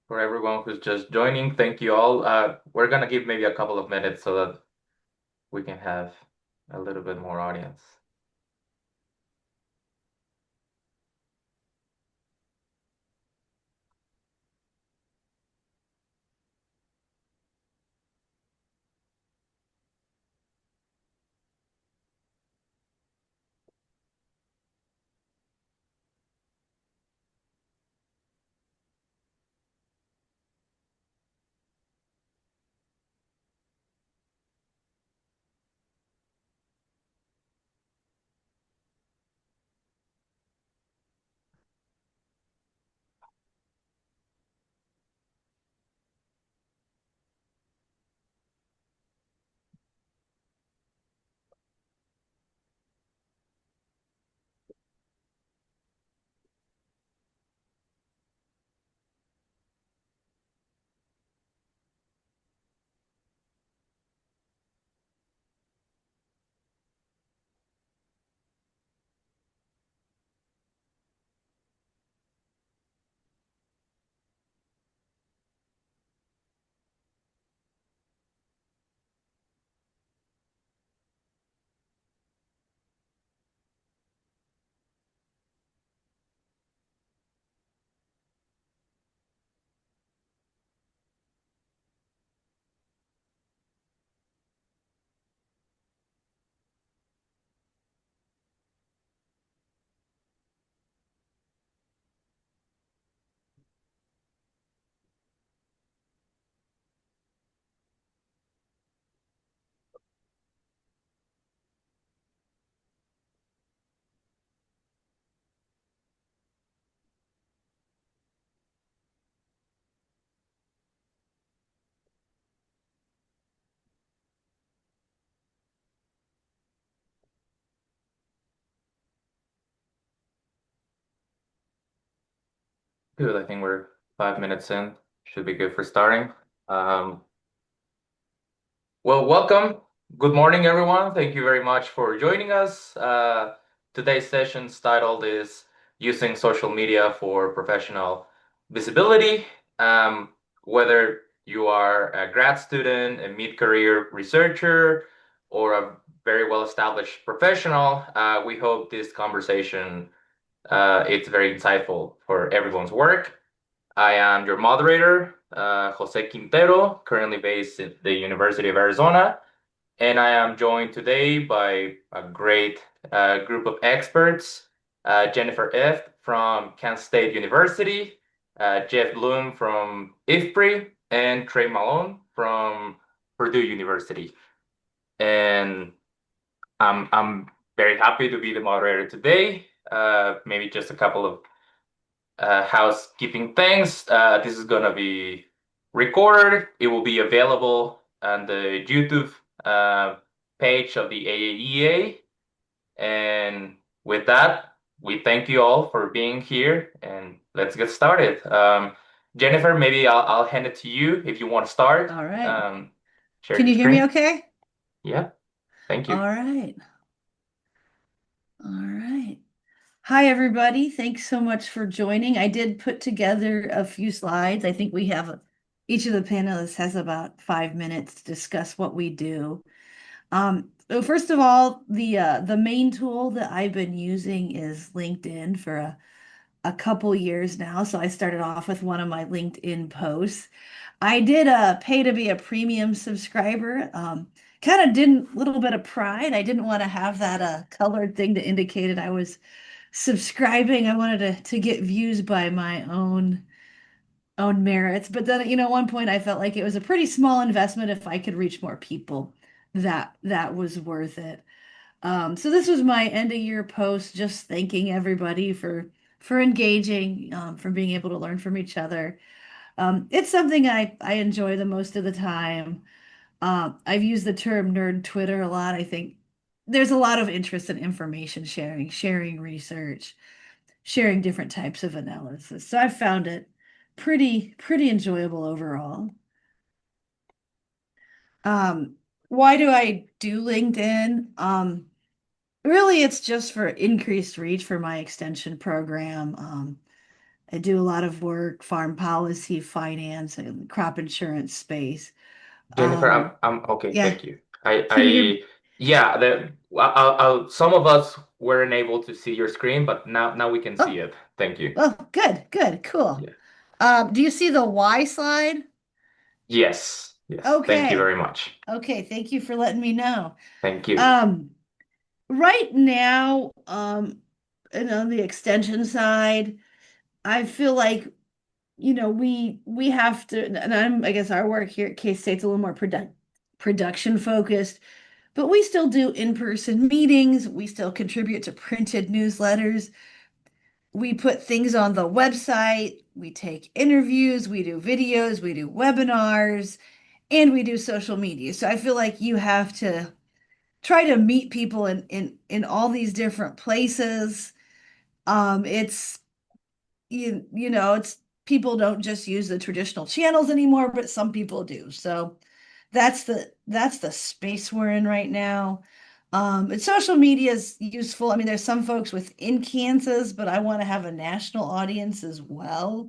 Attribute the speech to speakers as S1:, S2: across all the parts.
S1: For everyone who's just joining. Thank you all. We're gonna give maybe a couple of minutes so that we can have a little bit more audience. Good. I think we're 5 minutes in. Should be good for starting. Um, well, welcome. Good morning, everyone. Thank you very much for joining us. Today's session's titled is Using Social Media for Professional Visibility. Whether you are a grad student, a mid-career researcher, or a very well-established professional, we hope this conversation it's very insightful for everyone's work. I am your moderator, Jose Quintero, currently based at the University of Arizona, and I am joined today by a great group of experts, Jennifer Ifft from Kansas State University, Jeff Bloem from IFPRI, and Trey Malone from Purdue University. And I'm very happy to be the moderator today. Maybe just a couple of housekeeping things. This is gonna be recorded. It will be available on the YouTube uh, page of the AAEA. And with that, we thank you all for being here, and let's get started. Jennifer, maybe I'll hand it to you if you want to start.
S2: All right.
S1: Share
S2: Can
S1: your
S2: you hear me
S1: screen.
S2: okay?
S1: Yeah, thank
S2: All
S1: you.
S2: right. All right. Hi, everybody. Thanks so much for joining. I did put together a few slides. I think we have each of the panelists has about 5 minutes to discuss what we do. So first of all, the main tool that I've been using is LinkedIn for a couple years now. So I started off with one of my LinkedIn posts. I did pay to be a premium subscriber. Kind of didn't little bit of pride. I didn't want to have that colored thing that indicated I was subscribing. I wanted to get views by my own merits. But then, at one point I felt like it was a pretty small investment if I could reach more people. That was worth it. So this was my end of year post, just thanking everybody for engaging, for being able to learn from each other. It's something I enjoy the most of the time. I've used the term nerd Twitter a lot. I think there's a lot of interest in information sharing, sharing research, sharing different types of analysis. So I've found it pretty enjoyable overall. Why do I do LinkedIn? Really, it's just for increased reach for my extension program. I do a lot of work, farm policy, finance, and crop insurance space.
S1: Jennifer, I'm,
S2: Um,
S1: I'm okay.
S2: yeah,
S1: Thank you.
S2: can you hear me?
S1: Yeah. Some of us weren't able to see your screen, but now we can see
S2: Oh,
S1: it. Thank you.
S2: well, good, good, cool.
S1: Yeah.
S2: Do you see the Y slide?
S1: Yes. Yes. Thank you
S2: Okay.
S1: very much.
S2: Okay, thank you for letting me know.
S1: Thank you.
S2: Um, right now, and on the extension side, I feel like, we have to, and I guess our work here at K-State's a little more production focused, but we still do in-person meetings. We still contribute to printed newsletters. We put things on the website. We take interviews. We do videos. We do webinars, and we do social media. So I feel like you have to try to meet people in all these different places. It's it's people don't just use the traditional channels anymore, but some people do. So that's the space we're in right now. And social media is useful. I mean, there's some folks within Kansas, but I want to have a national audience as well.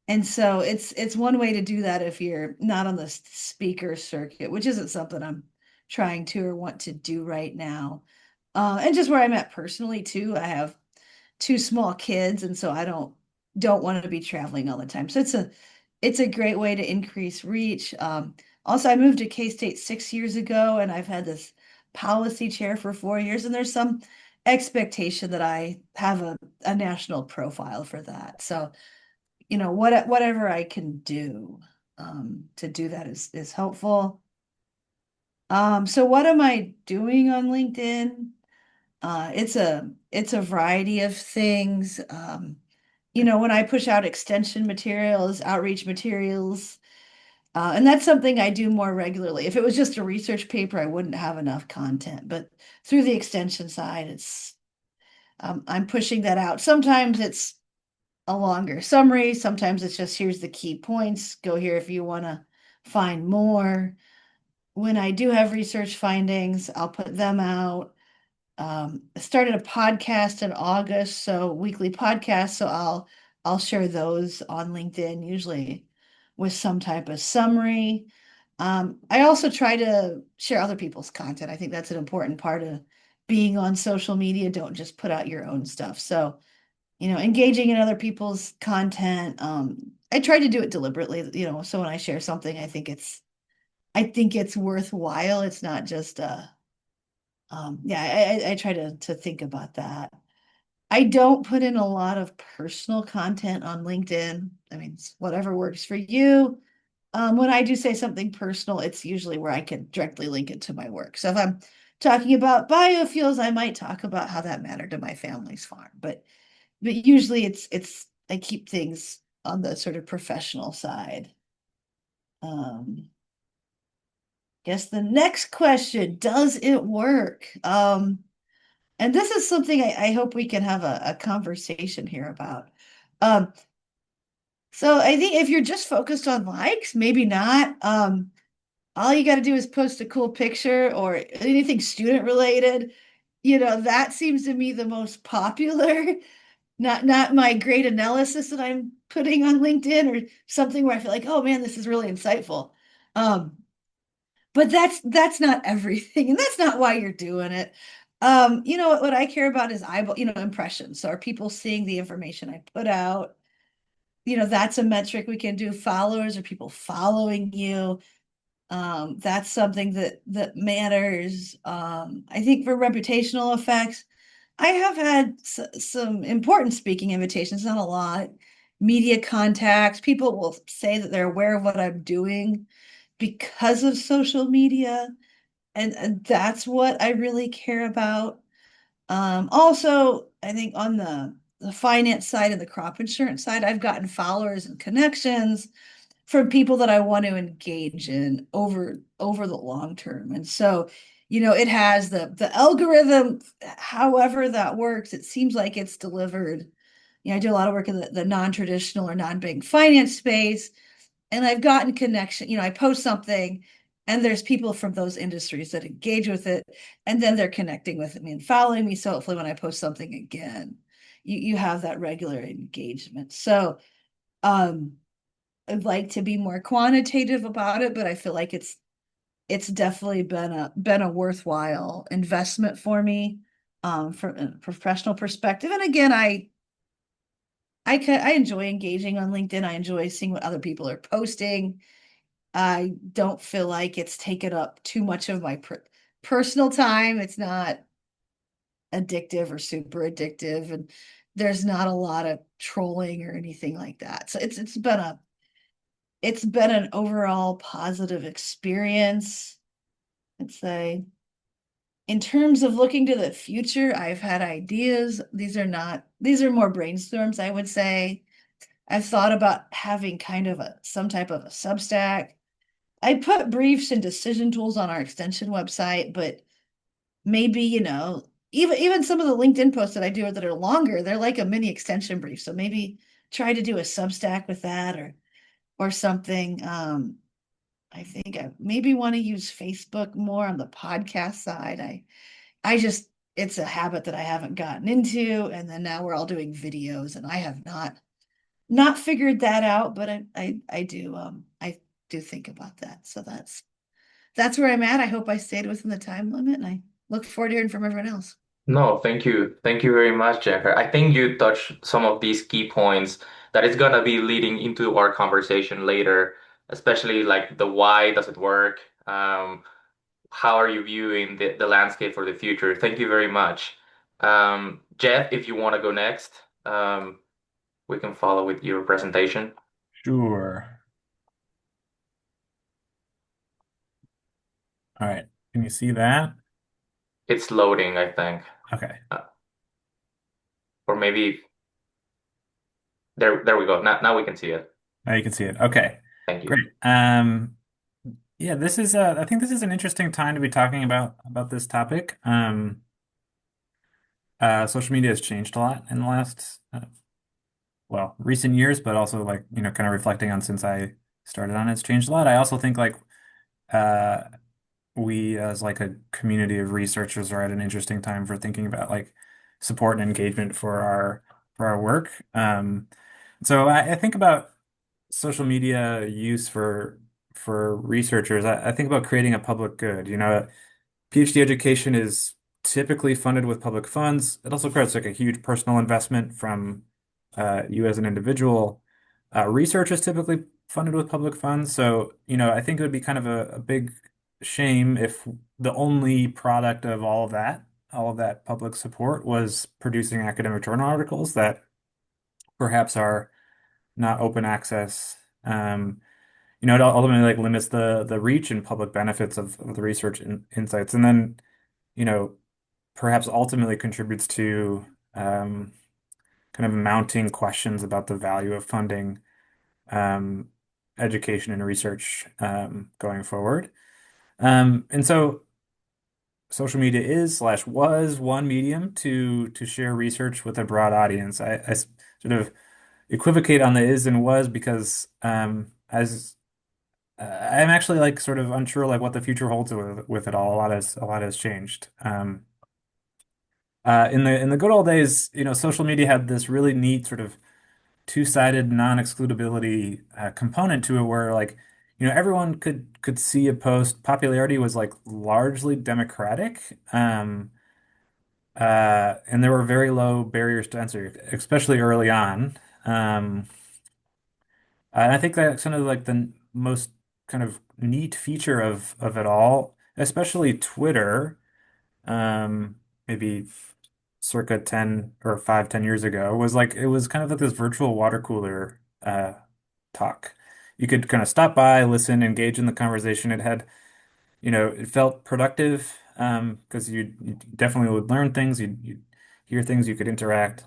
S2: And so it's one way to do that if you're not on the speaker circuit, which isn't something I'm trying to or want to do right now. And just where I'm at personally too, I have two small kids, and so I don't want to be traveling all the time. So it's a great way to increase reach. Also, I moved to K-State 6 years ago, and I've had this policy chair for 4 years, and there's some expectation that I have a national profile for that. So, whatever I can do to do that is helpful. So what am I doing on LinkedIn? It's a variety of things. When I push out extension materials, outreach materials, and that's something I do more regularly. If it was just a research paper, I wouldn't have enough content, but through the extension side, I'm pushing that out. Sometimes it's a longer summary. Sometimes it's just here's the key points. Go here if you want to find more. When I do have research findings, I'll put them out. I started a podcast in August, so weekly podcast. So I'll share those on LinkedIn, usually with some type of summary. I also try to share other people's content. I think that's an important part of being on social media. Don't just put out your own stuff. So, engaging in other people's content. I try to do it deliberately, so when I share something, I think it's worthwhile. It's not just yeah, I try to think about that. I don't put in a lot of personal content on LinkedIn. I mean, it's whatever works for you. When I do say something personal, it's usually where I can directly link it to my work. So if I'm talking about biofuels, I might talk about how that mattered to my family's farm. But usually it's I keep things on the sort of professional side. Um, guess the next question, does it work? And this is something I hope we can have a conversation here about. Um, so I think if you're just focused on likes, maybe not. All you got to do is post a cool picture or anything student related. That seems to me the most popular. Not my great analysis that I'm putting on LinkedIn or something where I feel like, oh man, this is really insightful. Um, but that's not everything, and that's not why you're doing it. What I care about is eyeball, impressions. So are people seeing the information I put out? That's a metric we can do. Followers, are people following you? That's something that matters. I think for reputational effects, I have had some important speaking invitations, not a lot. Media contacts, people will say that they're aware of what I'm doing because of social media, and that's what I really care about. Also, I think on the finance side and the crop insurance side, I've gotten followers and connections from people that I want to engage in over the long term. And so, it has the algorithm, however that works, it seems like it's delivered. I do a lot of work in the non-traditional or non-bank finance space, and I've gotten connection. I post something and there's people from those industries that engage with it, and then they're connecting with me and following me. So hopefully when I post something again, you have that regular engagement. So um I'd like to be more quantitative about it, but I feel like it's definitely been a worthwhile investment for me from a professional perspective. And again, I enjoy engaging on LinkedIn. I enjoy seeing what other people are posting. I don't feel like it's taken up too much of my personal time. It's not addictive or super addictive, and there's not a lot of trolling or anything like that. So it's been an overall positive experience. I'd say in terms of looking to the future, I've had ideas. These are more brainstorms, I would say. I've thought about having kind of some type of a Substack. I put briefs and decision tools on our extension website, but maybe, even some of the LinkedIn posts that I do that are longer, they're like a mini extension brief. So maybe try to do a Substack with that or something. I think I maybe want to use Facebook more on the podcast side. I just it's a habit that I haven't gotten into, and then now we're all doing videos, and I have not figured that out, but I do think about that. So that's where I'm at. I hope I stayed within the time limit, and I look forward to hearing from everyone else.
S1: No, thank you. Thank you very much, Jennifer. I think you touched some of these key points that is gonna be leading into our conversation later, especially like the why does it work? How are you viewing the landscape for the future? Thank you very much. Jeff, if you want to go next, we can follow with your presentation.
S3: Sure. All right. Can you see that?
S1: It's loading, I think.
S3: Okay.
S1: Uh, or maybe there we go. Now we can see it.
S3: Now you can see it. Okay.
S1: Thank you.
S3: Great. Yeah, this is I think this is an interesting time to be talking about this topic. Social media has changed a lot in the last well, recent years, but also like, kind of reflecting on since I started on it's changed a lot. I also think like uh we as like a community of researchers are at an interesting time for thinking about like support and engagement for our work. So I think about social media use for researchers. I think about creating a public good. PhD education is typically funded with public funds. It also requires like a huge personal investment from you as an individual. Research is typically funded with public funds. So, I think it would be kind of a big shame if the only product of all of that public support was producing academic journal articles that perhaps are not open access. It ultimately like limits the reach and public benefits of the research insights, and then you know perhaps ultimately contributes to kind of mounting questions about the value of funding um, education and research going forward. And so social media is slash was one medium to share research with a broad audience. I sort of equivocate on the is and was because as I'm actually like sort of unsure like what the future holds with it all. A lot has changed. In the good old days, social media had this really neat sort of two-sided non-excludability component to it, where like everyone could see a post. Popularity was like largely democratic, and there were very low barriers to entry, especially early on. Um, and I think that's kind of like the most kind of neat feature of it all, especially Twitter, um, maybe circa 10 or 5, 10 years ago, was like it was kind of like this virtual water cooler talk. You could kind of stop by, listen, engage in the conversation. It felt productive because you definitely would learn things, you'd hear things, you could interact.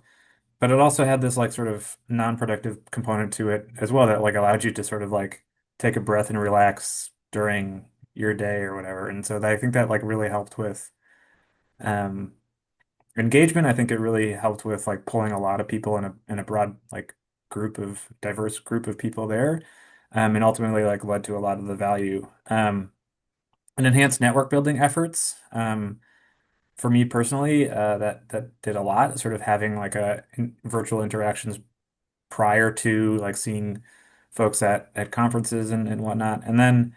S3: But it also had this like sort of non-productive component to it as well that like allowed you to sort of like take a breath and relax during your day or whatever. And so I think that like really helped with um, engagement. I think it really helped with like pulling a lot of people in a broad like diverse group of people there, and ultimately like led to a lot of the value and enhanced network building efforts. for me personally, that did a lot, sort of having like virtual interactions prior to like seeing folks at conferences and whatnot. And then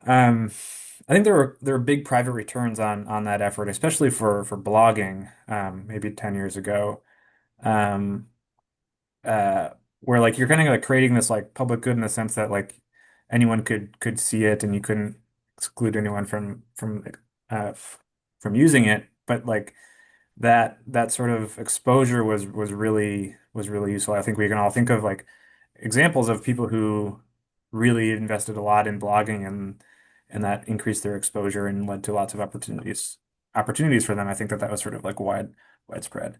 S3: I think there were big private returns on that effort, especially for blogging, maybe 10 years ago. Um, uh, where like you're kind of like creating this like public good in the sense that like anyone could see it and you couldn't exclude anyone from using it. But like that sort of exposure was really useful. I think we can all think of like examples of people who really invested a lot in blogging and that increased their exposure and led to lots of opportunities for them. I think that was sort of like widespread.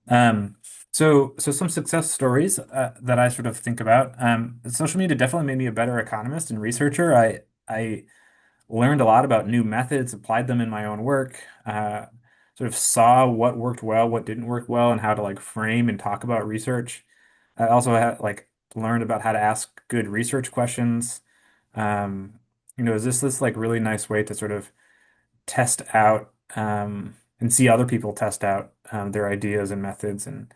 S3: Um, so some success stories that I sort of think about. Social media definitely made me a better economist and researcher. I learned a lot about new methods, applied them in my own work, sort of saw what worked well, what didn't work well, and how to like frame and talk about research. I also had like learned about how to ask good research questions. Um, is this like really nice way to sort of test out and see other people test out their ideas and methods and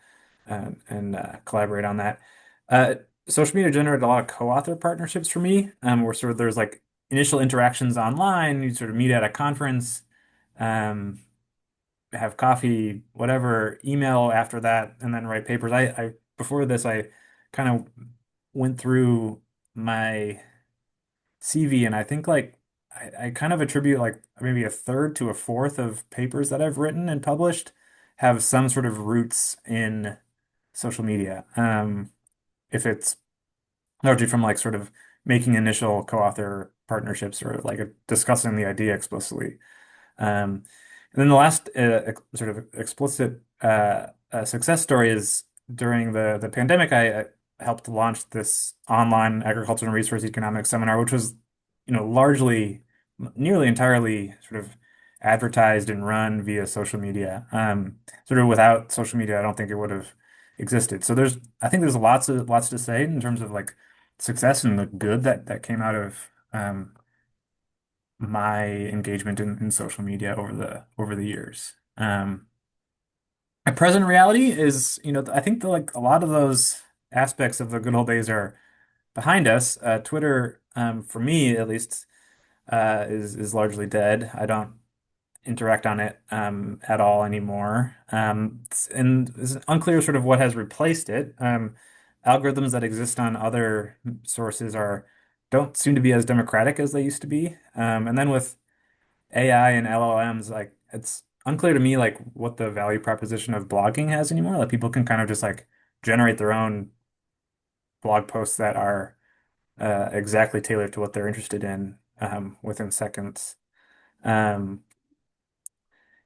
S3: collaborate on that. Uh, Social media generated a lot of co-author partnerships for me, where sort of there's like initial interactions online. You sort of meet at a conference, um, have coffee, whatever, email after that, and then write papers. I before this, I kind of went through my CV, and I think like I kind of attribute like maybe a third to a fourth of papers that I've written and published have some sort of roots in social media. If it's largely from like sort of making initial co-author partnerships or like discussing the idea explicitly. Um, and then the last sort of explicit success story is during the pandemic. I helped launch this online agriculture and resource economics seminar, which was, largely, nearly entirely sort of advertised and run via social media. Sort of without social media, I don't think it would have existed. So I think there's lots to say in terms of like success and the good that came out of my engagement in social media over the years. My present reality is, I think like a lot of those aspects of the good old days are behind us. Twitter, for me at least, is largely dead. I don't interact on it at all anymore. And it's unclear sort of what has replaced it. Algorithms that exist on other sources don't seem to be as democratic as they used to be. And then with AI and LLMs, like it's unclear to me like what the value proposition of blogging has anymore. Like people can kind of just like generate their own blog posts that are exactly tailored to what they're interested in within seconds. Um,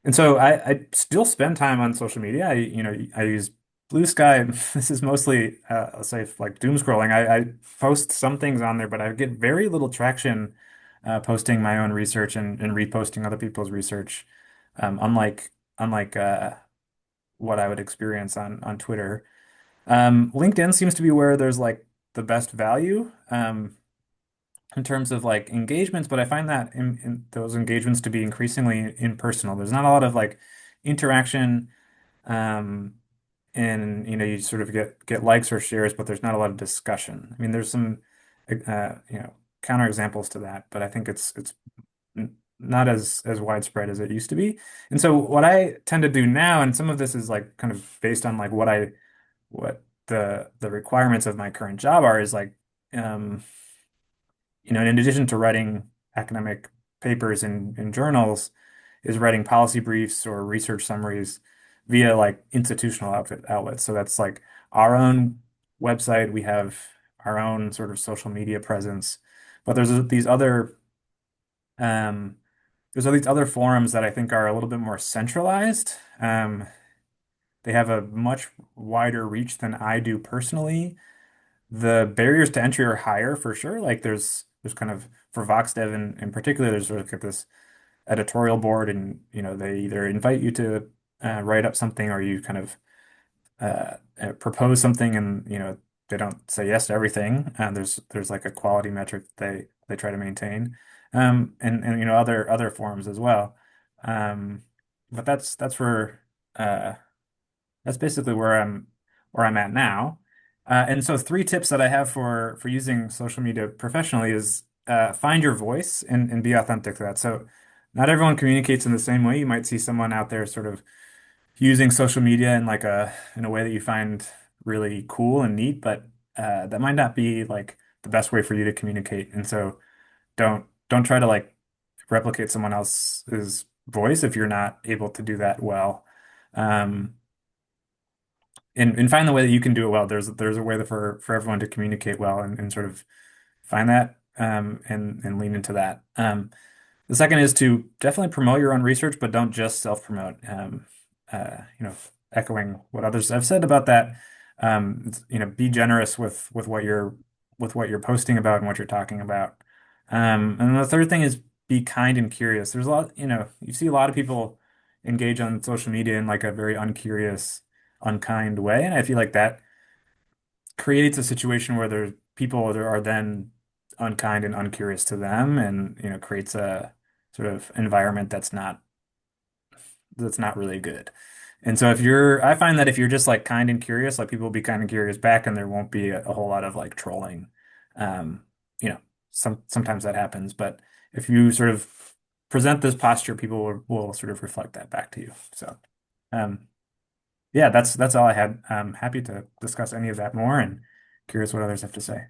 S3: and so I still spend time on social media. I use Blue Sky. This is mostly, I'll say like doom scrolling. I post some things on there, but I get very little traction posting my own research and reposting other people's research. Unlike what I would experience on Twitter. LinkedIn seems to be where there's like the best value in terms of like engagements, but I find that in those engagements to be increasingly impersonal. There's not a lot of like interaction, um, and you sort of get likes or shares, but there's not a lot of discussion. I mean, there's some counter examples to that, but I think it's not as widespread as it used to be. And so what I tend to do now, and some of this is like kind of based on like what the requirements of my current job are, is like um in addition to writing academic papers in journals, is writing policy briefs or research summaries via like institutional outlets. So that's like our own website. We have our own sort of social media presence, but um, there's all these other forums that I think are a little bit more centralized. They have a much wider reach than I do personally. The barriers to entry are higher for sure. Like there's kind of for VoxDev in particular, there's sort of like this editorial board, and they either invite you to write up something or you kind of propose something, and they don't say yes to everything. There's like a quality metric they try to maintain, and other forums as well. Um, but that's where uh, that's basically where I'm at now. And so three tips that I have for using social media professionally is find your voice and be authentic to that. So not everyone communicates in the same way. You might see someone out there sort of using social media in like a in a way that you find really cool and neat, but that might not be like the best way for you to communicate. And so don't try to like replicate someone else's voice if you're not able to do that well. Um, and find the way that you can do it well. There's a way that for everyone to communicate well and sort of find that and lean into that. The second is to definitely promote your own research, but don't just self-promote. You know, echoing what others have said about that. You know, be generous with with what you're posting about and what you're talking about. And the third thing is be kind and curious. There's a lot, you know, you see a lot of people engage on social media in like a very uncurious, unkind way, and I feel like that creates a situation where there's people that are then unkind and uncurious to them, and you know, creates a sort of environment that's not really good. And so I find that if you're just like kind and curious, like people will be kind and curious back, and there won't be a whole lot of like trolling. Um, you know, sometimes that happens, but if you sort of present this posture, people will sort of reflect that back to you. So, um, yeah, that's all I had. I'm happy to discuss any of that more and curious what others have to say.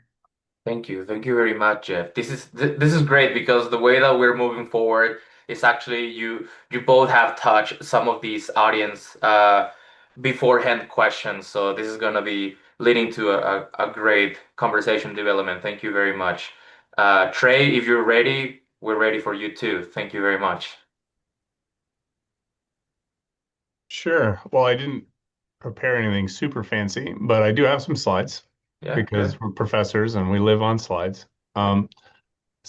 S1: Thank you. Thank you very much, Jeff. This is great because the way that we're moving forward is actually you both have touched some of these audience beforehand questions. So this is gonna be leading to a great conversation development. Thank you very much. Trey, if you're ready, we're ready for you too. Thank you very much.
S4: Sure. Well, I didn't prepare anything super fancy, but I do have some slides
S1: Yeah,
S4: because
S1: good.
S4: we're professors and we live on slides.
S1: Yeah.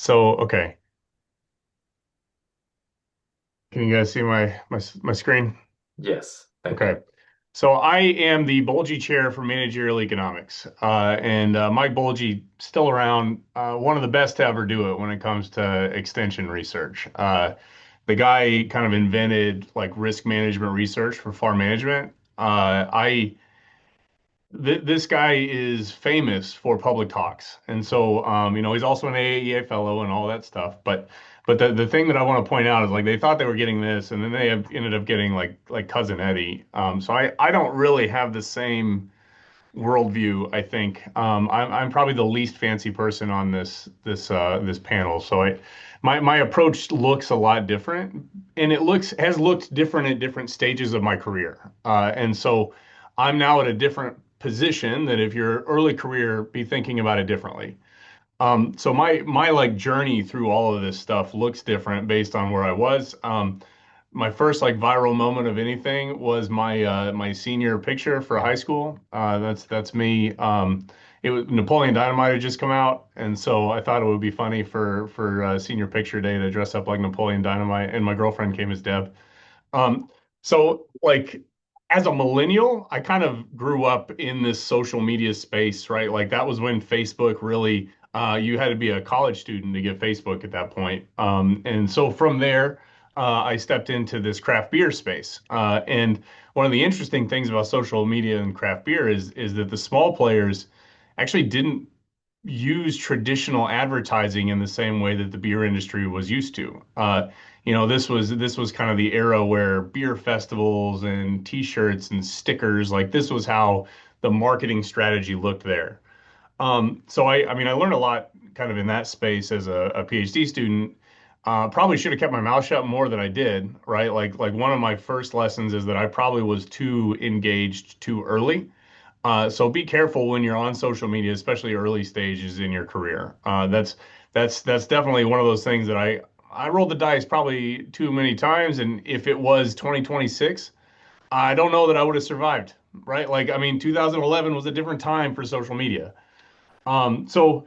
S4: Okay. Can you guys see my screen?
S1: Yes. Thank you.
S4: Okay. So I am the Bulgy Chair for Managerial Economics, and Mike Bulgy still around, one of the best to ever do it when it comes to extension research. The guy kind of invented like risk management research for farm management. I th This guy is famous for public talks, and so you know, he's also an AAEA fellow and all that stuff. But the thing that I want to point out is like they thought they were getting this, and then they have ended up getting like Cousin Eddie. So I don't really have the same worldview, I think. I'm probably the least fancy person on this panel. So my approach looks a lot different, and it looks has looked different at different stages of my career. And so I'm now at a different position that if you're early career, be thinking about it differently. So my like journey through all of this stuff looks different based on where I was. My first like viral moment of anything was my senior picture for high school. That's me. It was Napoleon Dynamite had just come out, and so I thought it would be funny for senior picture day to dress up like Napoleon Dynamite, and my girlfriend came as Deb. So like as a millennial, I kind of grew up in this social media space, right? Like that was when Facebook really, you had to be a college student to get Facebook at that point. And so from there, I stepped into this craft beer space. And one of the interesting things about social media and craft beer is that the small players actually didn't use traditional advertising in the same way that the beer industry was used to. You know, this was kind of the era where beer festivals and T-shirts and stickers, like this was how the marketing strategy looked there. So I mean, I learned a lot kind of in that space as a PhD student. Probably should have kept my mouth shut more than I did, right? Like one of my first lessons is that I probably was too engaged too early. So be careful when you're on social media, especially early stages in your career. That's definitely one of those things that I rolled the dice probably too many times, and if it was 2026, I don't know that I would have survived, right? Like I mean, 2011 was a different time for social media. So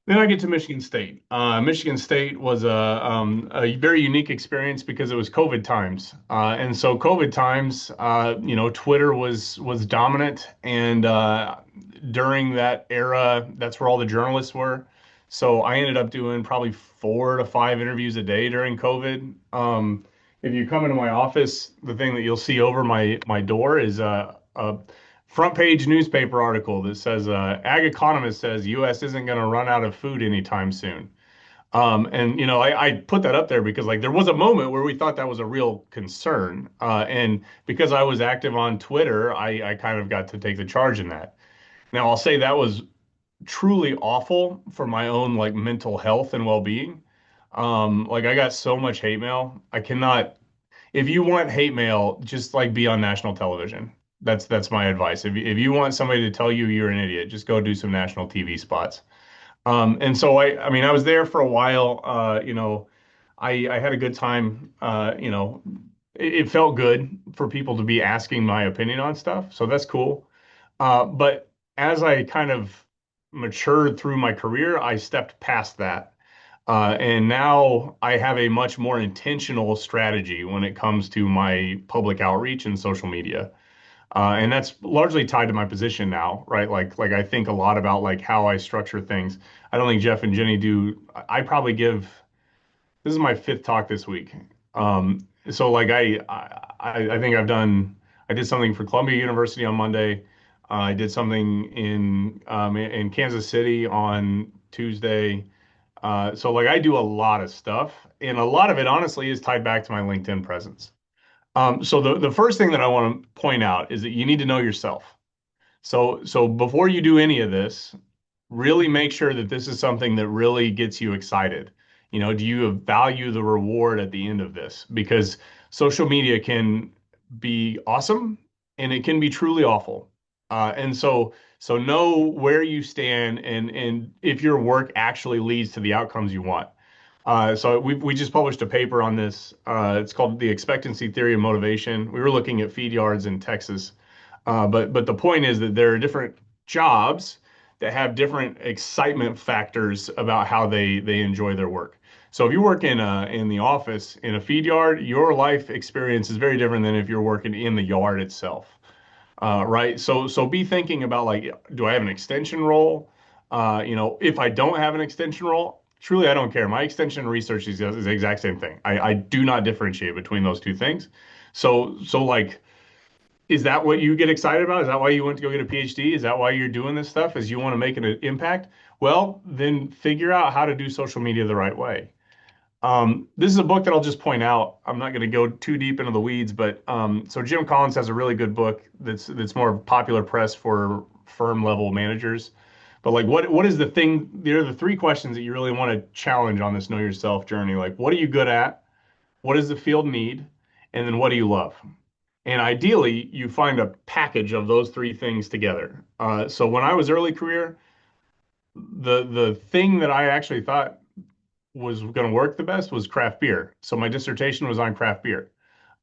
S4: then I get to Michigan State. Michigan State was a very unique experience because it was COVID times, and so COVID times, you know, Twitter was dominant, and during that era, that's where all the journalists were. So I ended up doing probably 4 to 5 interviews a day during COVID. if you come into my office, the thing that you'll see over my door is a front page newspaper article that says ag economist says U.S. isn't going to run out of food anytime soon. And I put that up there because like there was a moment where we thought that was a real concern. And because I was active on Twitter, I kind of got to take the charge in that. Now I'll say that was truly awful for my own like mental health and well-being. Like I got so much hate mail. I cannot, if you want hate mail, just like be on national television. That's my advice. If you want somebody to tell you you're an idiot, just go do some national TV spots. And so I mean, I was there for a while. I had a good time. It felt good for people to be asking my opinion on stuff, so that's cool. But as I kind of matured through my career, I stepped past that. And now I have a much more intentional strategy when it comes to my public outreach and social media. And that's largely tied to my position now, right? Like I think a lot about like how I structure things. I don't think Jeff and Jenny do. I probably give, this is my fifth talk this week. So like I think I did something for Columbia University on Monday. I did something in Kansas City on Tuesday. So like I do a lot of stuff, and a lot of it honestly is tied back to my LinkedIn presence. So the first thing that I want to point out is that you need to know yourself. So before you do any of this, really make sure that this is something that really gets you excited. Do you value the reward at the end of this? Because social media can be awesome and it can be truly awful. And so know where you stand and if your work actually leads to the outcomes you want. So we just published a paper on this. It's called The Expectancy Theory of Motivation. We were looking at feed yards in Texas. But the point is that there are different jobs that have different excitement factors about how they enjoy their work. So if you work in the office in a feed yard, your life experience is very different than if you're working in the yard itself. Right. So be thinking about like, do I have an extension role? If I don't have an extension role, truly I don't care. My extension research is the exact same thing. I do not differentiate between those two things. So like, is that what you get excited about? Is that why you went to go get a PhD? Is that why you're doing this stuff? Is you want to make an impact? Well, then figure out how to do social media the right way. This is a book that I'll just point out. I'm not going to go too deep into the weeds, but so Jim Collins has a really good book that's more popular press for firm level managers. But like, what is the thing? There are the three questions that you really want to challenge on this know yourself journey. Like, what are you good at? What does the field need? And then what do you love? And ideally, you find a package of those three things together. So when I was early career, the thing that I actually thought was going to work the best was craft beer. So my dissertation was on craft beer.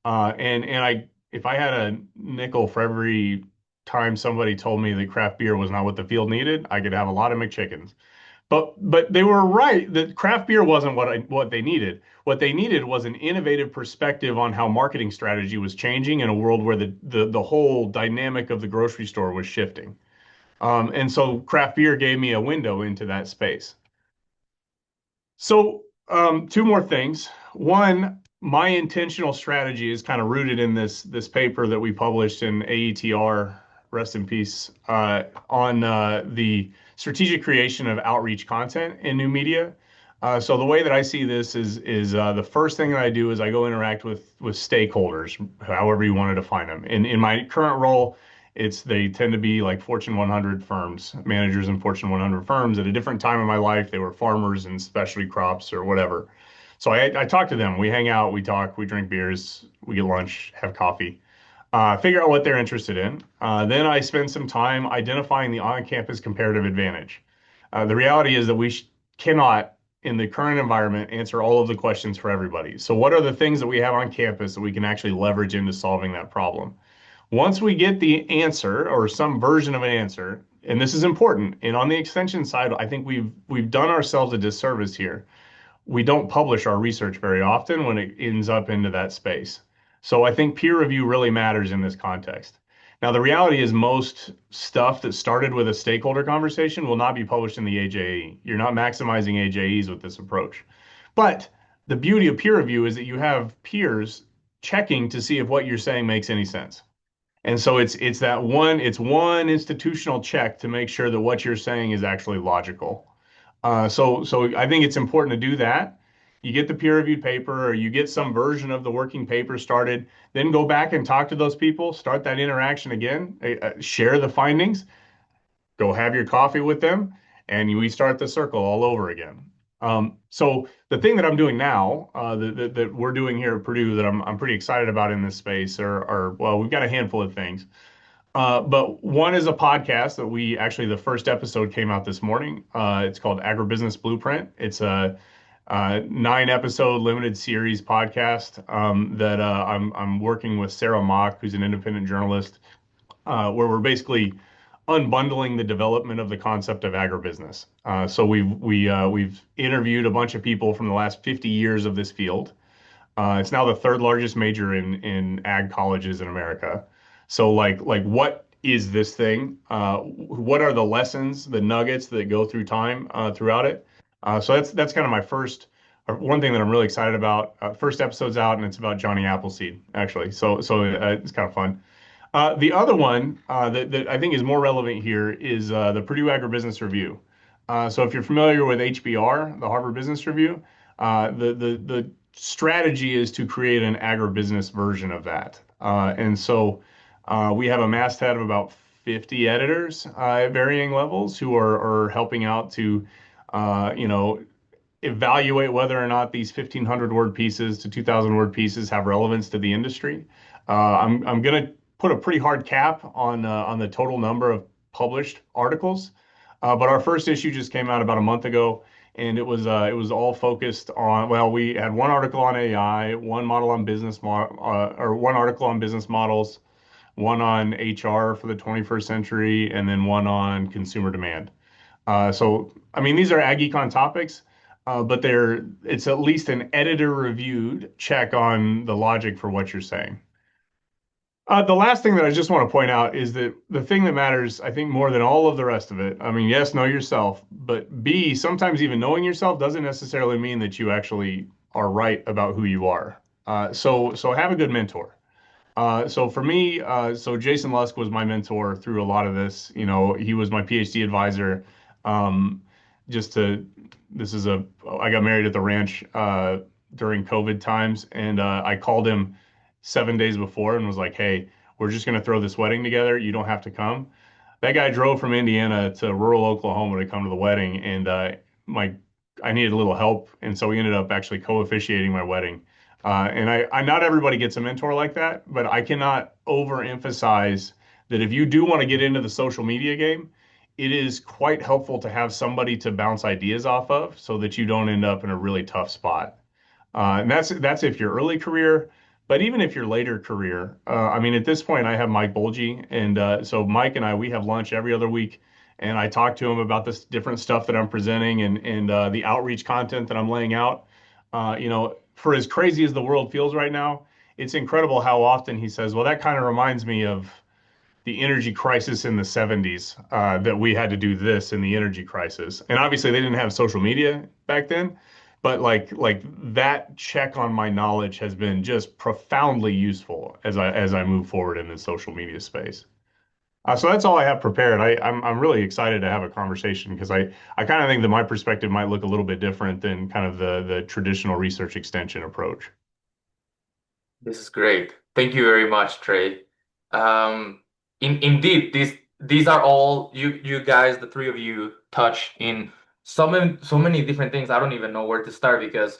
S4: And I if I had a nickel for every time somebody told me that craft beer was not what the field needed, I could have a lot of McChickens. But they were right that craft beer wasn't what they needed. What they needed was an innovative perspective on how marketing strategy was changing in a world where the whole dynamic of the grocery store was shifting. And so craft beer gave me a window into that space. So, two more things. One, my intentional strategy is kind of rooted in this paper that we published in AETR, rest in peace, on the strategic creation of outreach content in new media. So the way that I see this is the first thing that I do is I go interact with stakeholders, however you want to define them. In my current role, they tend to be like Fortune 100 firms, managers in Fortune 100 firms. At a different time in my life, they were farmers and specialty crops or whatever. So I talk to them. We hang out, we talk, we drink beers, we get lunch, have coffee, figure out what they're interested in. Then I spend some time identifying the on-campus comparative advantage. The reality is that we cannot, in the current environment, answer all of the questions for everybody. So what are the things that we have on campus that we can actually leverage into solving that problem? Once we get the answer or some version of an answer, and this is important, and on the extension side, I think we've done ourselves a disservice here. We don't publish our research very often when it ends up into that space. So I think peer review really matters in this context. Now, the reality is most stuff that started with a stakeholder conversation will not be published in the AJE. You're not maximizing AJEs with this approach. But the beauty of peer review is that you have peers checking to see if what you're saying makes any sense. And so it's one institutional check to make sure that what you're saying is actually logical. So I think it's important to do that. You get the peer-reviewed paper or you get some version of the working paper started, then go back and talk to those people, start that interaction again, share the findings, go have your coffee with them, and we start the circle all over again. So the thing that I'm doing now, that we're doing here at Purdue, that I'm pretty excited about in this space, are well, we've got a handful of things. But one is a podcast that we actually the first episode came out this morning. It's called Agribusiness Blueprint. It's a 9 episode limited series podcast that I'm working with Sarah Mock, who's an independent journalist, where we're basically unbundling the development of the concept of agribusiness. So we've interviewed a bunch of people from the last 50 years of this field. It's now the third largest major in ag colleges in America. So like what is this thing? What are the lessons, the nuggets that go through time throughout it? So that's kind of my first one thing that I'm really excited about. First episode's out and it's about Johnny Appleseed actually. So it's kind of fun. The other one that I think is more relevant here is the Purdue Agribusiness Review. So if you're familiar with HBR, the Harvard Business Review, the strategy is to create an agribusiness version of that. And so we have a masthead of about 50 editors at varying levels who are helping out to, you know, evaluate whether or not these 1,500 word pieces to 2,000 word pieces have relevance to the industry. I'm going to put a pretty hard cap on the total number of published articles, but our first issue just came out about a month ago, and it was all focused on, well, we had one article on AI, one model on or one article on business models, one on HR for the 21st century, and then one on consumer demand. So, I mean, these are ag econ topics, but it's at least an editor reviewed check on the logic for what you're saying. The last thing that I just want to point out is that the thing that matters, I think, more than all of the rest of it, I mean, yes, know yourself, but B, sometimes even knowing yourself doesn't necessarily mean that you actually are right about who you are. So have a good mentor. So for me, so Jason Lusk was my mentor through a lot of this. You know, he was my PhD advisor. Um, just to, this is I got married at the ranch during COVID times, and I called him 7 days before and was like, "Hey, we're just gonna throw this wedding together. You don't have to come." That guy drove from Indiana to rural Oklahoma to come to the wedding, and my I needed a little help, and so we ended up actually co-officiating my wedding. And I not everybody gets a mentor like that, but I cannot overemphasize that if you do want to get into the social media game, it is quite helpful to have somebody to bounce ideas off of so that you don't end up in a really tough spot. And that's if your early career, but even if your later career, I mean, at this point, I have Mike Bolgi, and so Mike and we have lunch every other week, and I talk to him about this different stuff that I'm presenting and the outreach content that I'm laying out. You know, for as crazy as the world feels right now, it's incredible how often he says, "Well, that kind of reminds me of the energy crisis in the 70s, that we had to do this in the energy crisis." And obviously they didn't have social media back then, but like that check on my knowledge has been just profoundly useful as I move forward in the social media space. So that's all I have prepared. I'm really excited to have a conversation because I kind of think that my perspective might look a little bit different than kind of the traditional research extension approach.
S1: This is great. Thank you very much, Trey. Um, indeed, these are all you guys, the three of you, touch in so many different things. I don't even know where to start because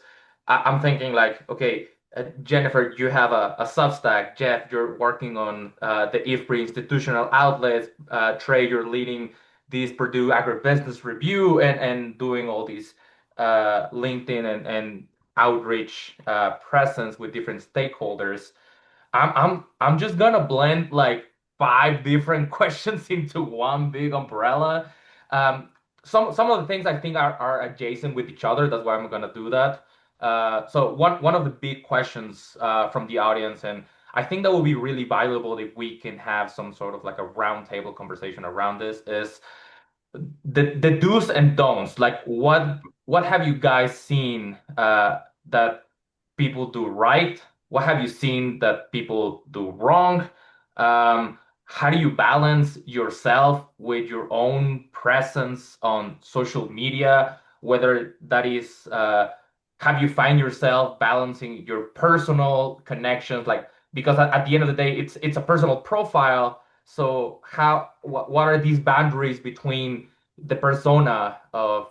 S1: I'm thinking like, okay, Jennifer, you have a Substack. Jeff, you're working on the IFPRI institutional outlets. Trey, you're leading this Purdue Agribusiness Review and doing all these LinkedIn and outreach presence with different stakeholders. I'm just gonna blend like five different questions into one big umbrella. Um, some of the things I think are adjacent with each other. That's why I'm gonna do that. So one of the big questions from the audience, and I think that will be really valuable if we can have some sort of like a roundtable conversation around this, is the do's and don'ts. Like what have you guys seen that people do right What have you seen that people do wrong? How do you balance yourself with your own presence on social media? Whether that is, have you find yourself balancing your personal connections, like because at the end of the day, it's a personal profile. So what are these boundaries between the persona of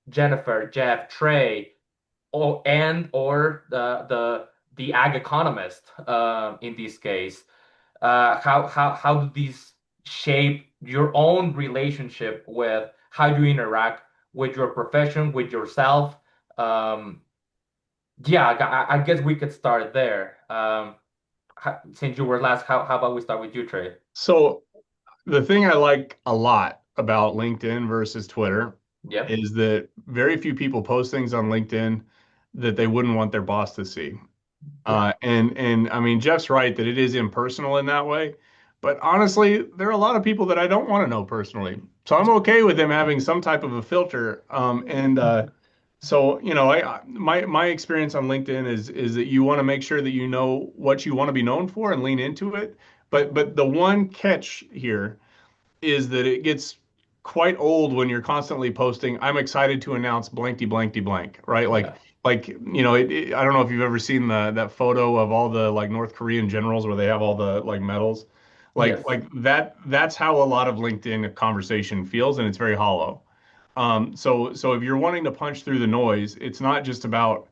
S1: Jennifer, Jeff, Trey, or the ag economist in this case? How do these shape your own relationship with how you interact with your profession, with yourself? Um, yeah, I guess we could start there. Since you were last, how about we start with you, Trey?
S4: So the thing I like a lot about LinkedIn versus Twitter
S1: Yep.
S4: is that very few people post things on LinkedIn that they wouldn't want their boss to see.
S1: Yeah.
S4: And I mean, Jeff's right that it is impersonal in that way. But honestly, there are a lot of people that I don't want to know personally. So I'm okay with them having some type of a filter. So my experience on LinkedIn is that you want to make sure that you know what you want to be known for and lean into it. But the one catch here is that it gets quite old when you're constantly posting, I'm excited to announce blankety blankety blank, right?
S1: Yeah.
S4: I don't know if you've ever seen that photo of all the like North Korean generals where they have all the like medals.
S1: Yes.
S4: That's how a lot of LinkedIn conversation feels, and it's very hollow. So if you're wanting to punch through the noise, it's not just about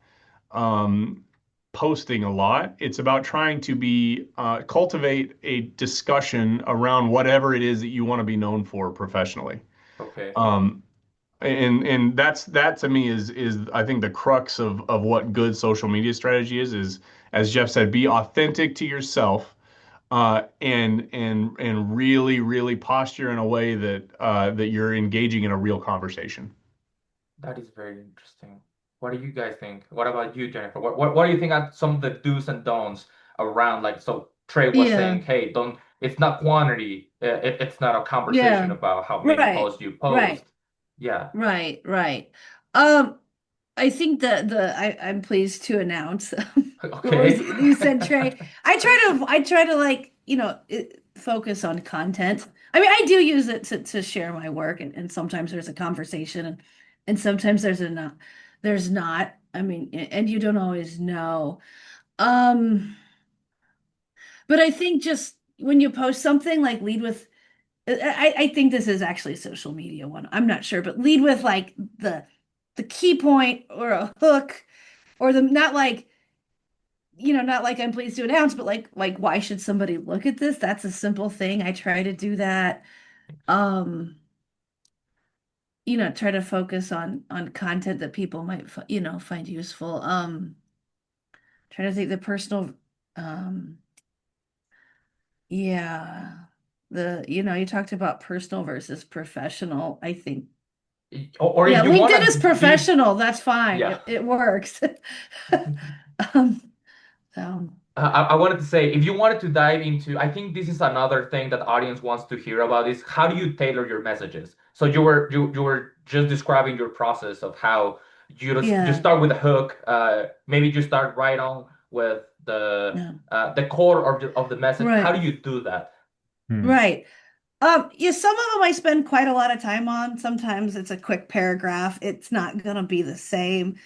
S4: um, posting a lot. It's about trying to be cultivate a discussion around whatever it is that you want to be known for professionally.
S1: Okay.
S4: Um, and that to me is I think the crux of what good social media strategy is as Jeff said, be authentic to yourself and really posture in a way that you're engaging in a real conversation.
S1: That is very interesting. What do you guys think? What about you, Jennifer? What do you think are some of the do's and don'ts around, like, so Trey was
S2: Yeah.
S1: saying, hey, don't, it's not quantity. It's not a conversation
S2: Yeah.
S1: about how many
S2: Right.
S1: posts you
S2: Right.
S1: post. Yeah.
S2: Right. Right. Um, I think that I'm pleased to announce what was
S1: Okay.
S2: you said, Trey. I try to like, focus on content. I mean, I do use it to share my work, and sometimes there's a conversation, and sometimes there's not. I mean, and you don't always know. Um, but I think just when you post something, like lead with I think this is actually a social media one. I'm not sure, but lead with like the key point or a hook or the not like not like I'm pleased to announce, but like why should somebody look at this? That's a simple thing. I try to do that. Um, try to focus on content that people might find useful. Trying to think the personal um yeah. You talked about personal versus professional. I think
S1: Or
S2: yeah,
S1: if you
S2: LinkedIn
S1: want
S2: is
S1: to be,
S2: professional. That's fine.
S1: yeah.
S2: It works. Um, so
S1: I wanted to say, if you wanted to dive into, I think this is another thing that audience wants to hear about is how do you tailor your messages? So you were just describing your process of how you
S2: yeah,
S1: start with a hook, maybe you start right on with
S2: yeah,
S1: the core of the message. How
S2: right,
S1: do you do that?
S3: Hmm.
S2: right. Yeah, some of them I spend quite a lot of time on. Sometimes it's a quick paragraph. It's not gonna be the same.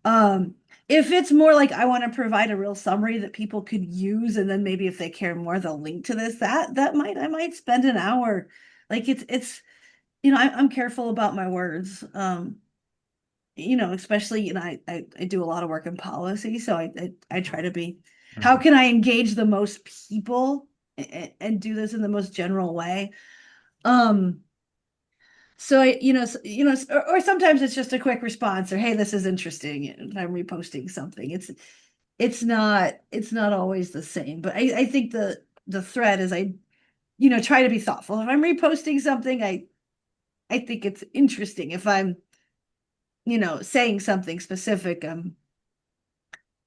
S2: Um, if it's more like I want to provide a real summary that people could use, and then maybe if they care more, they'll link to this. I might spend an hour. Like it's I'm careful about my words. Especially, I do a lot of work in policy, so I try to be, how
S3: Mhm.
S2: can I engage the most people and do this in the most general way? Um, so or sometimes it's just a quick response or, hey, this is interesting, and I'm reposting something. It's not always the same, but I think the thread is try to be thoughtful. If I'm reposting something, I think it's interesting. If I'm, saying something specific, yeah,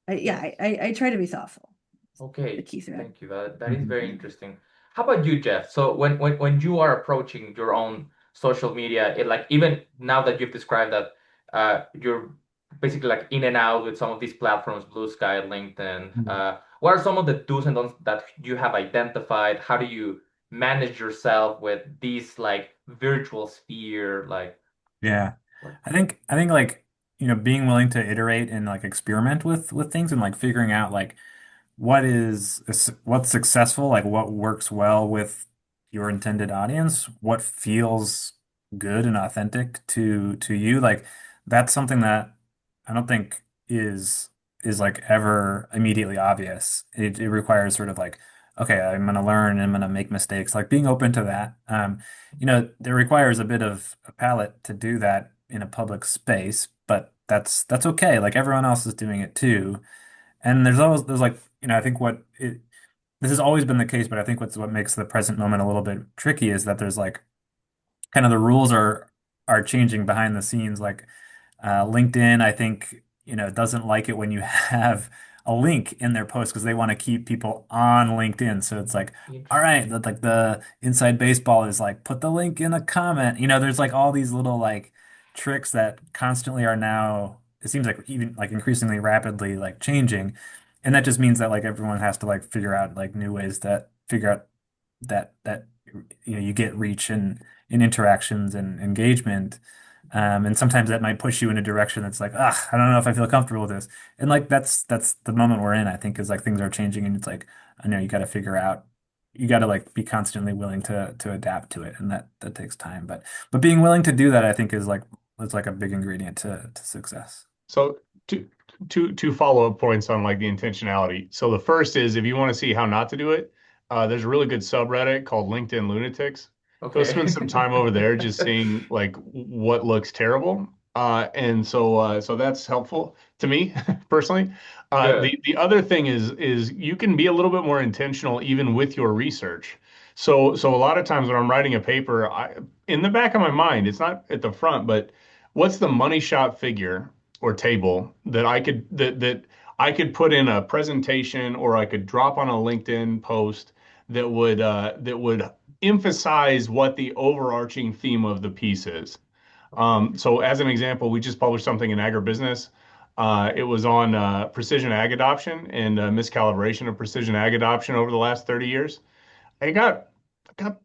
S1: Yes.
S2: I try to be thoughtful. The
S1: Okay,
S2: key thread.
S1: thank you. That is
S3: Mhm.
S1: very
S2: Yeah.
S1: interesting. How about you, Jeff? So when you are approaching your own social media, like even now that you've described that you're basically like in and out with some of these platforms, Blue Sky, LinkedIn,
S3: Mhm.
S1: what are some of the do's and don'ts that you have identified? How do you manage yourself with these like virtual sphere,
S3: Yeah.
S1: like
S3: I think like, being willing to iterate and like experiment with things and like figuring out like what's successful, like what works well with your intended audience, what feels good and authentic to you. Like that's something that I don't think is like ever immediately obvious. It requires sort of like, okay, I'm gonna learn, I'm gonna make mistakes, like being open to that. There requires a bit of a palate to do that in a public space, but that's okay. Like everyone else is doing it too. And there's like, I think this has always been the case, but I think what makes the present moment a little bit tricky is that there's like kind of the rules are changing behind the scenes. Like LinkedIn, I think, doesn't like it when you have a link in their post because they want to keep people on LinkedIn. So it's like, all right,
S1: interesting.
S3: like the inside baseball is like, put the link in a comment. There's like all these little like tricks that constantly are now, it seems like even like increasingly rapidly like changing. And that just means that like everyone has to like figure out like new ways that figure out that you get reach and in interactions and engagement. And sometimes that might push you in a direction that's like, I don't know if I feel comfortable with this. And like that's the moment we're in, I think, is like things are changing and it's like, I know you got to figure out, you got to like be constantly willing to adapt to it, and that takes time. But being willing to do that, I think, is like a big ingredient to success.
S4: So two two follow-up points on like the intentionality. So the first is if you want to see how not to do it, there's a really good subreddit called LinkedIn Lunatics. Go spend some
S1: Okay.
S4: time over there just seeing like what looks terrible. So that's helpful to me personally.
S1: Good.
S4: The other thing is you can be a little bit more intentional even with your research. So a lot of times when I'm writing a paper, in the back of my mind, it's not at the front, but what's the money shot figure or table that I could put in a presentation or I could drop on a LinkedIn post that would emphasize what the overarching theme of the piece is.
S1: Okay.
S4: So as an example, we just published something in agribusiness. It was on precision ag adoption and miscalibration of precision ag adoption over the last 30 years. I got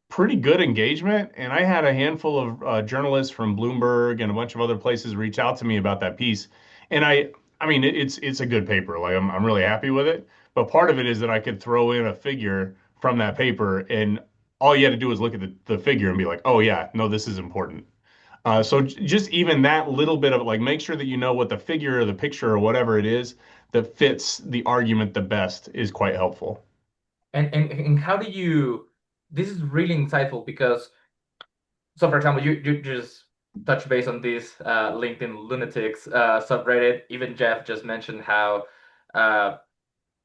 S4: pretty good engagement, and I had a handful of journalists from Bloomberg and a bunch of other places reach out to me about that piece. And I mean, it's a good paper. Like I'm really happy with it. But part of it is that I could throw in a figure from that paper, and all you had to do was look at the figure and be like, oh yeah, no, this is important. Just even that little bit of like, make sure that you know what the figure or the picture or whatever it is that fits the argument the best is quite helpful.
S1: And how do you, this is really insightful because, so for example, you just touch base on this LinkedIn Lunatics subreddit. Even Jeff just mentioned how uh,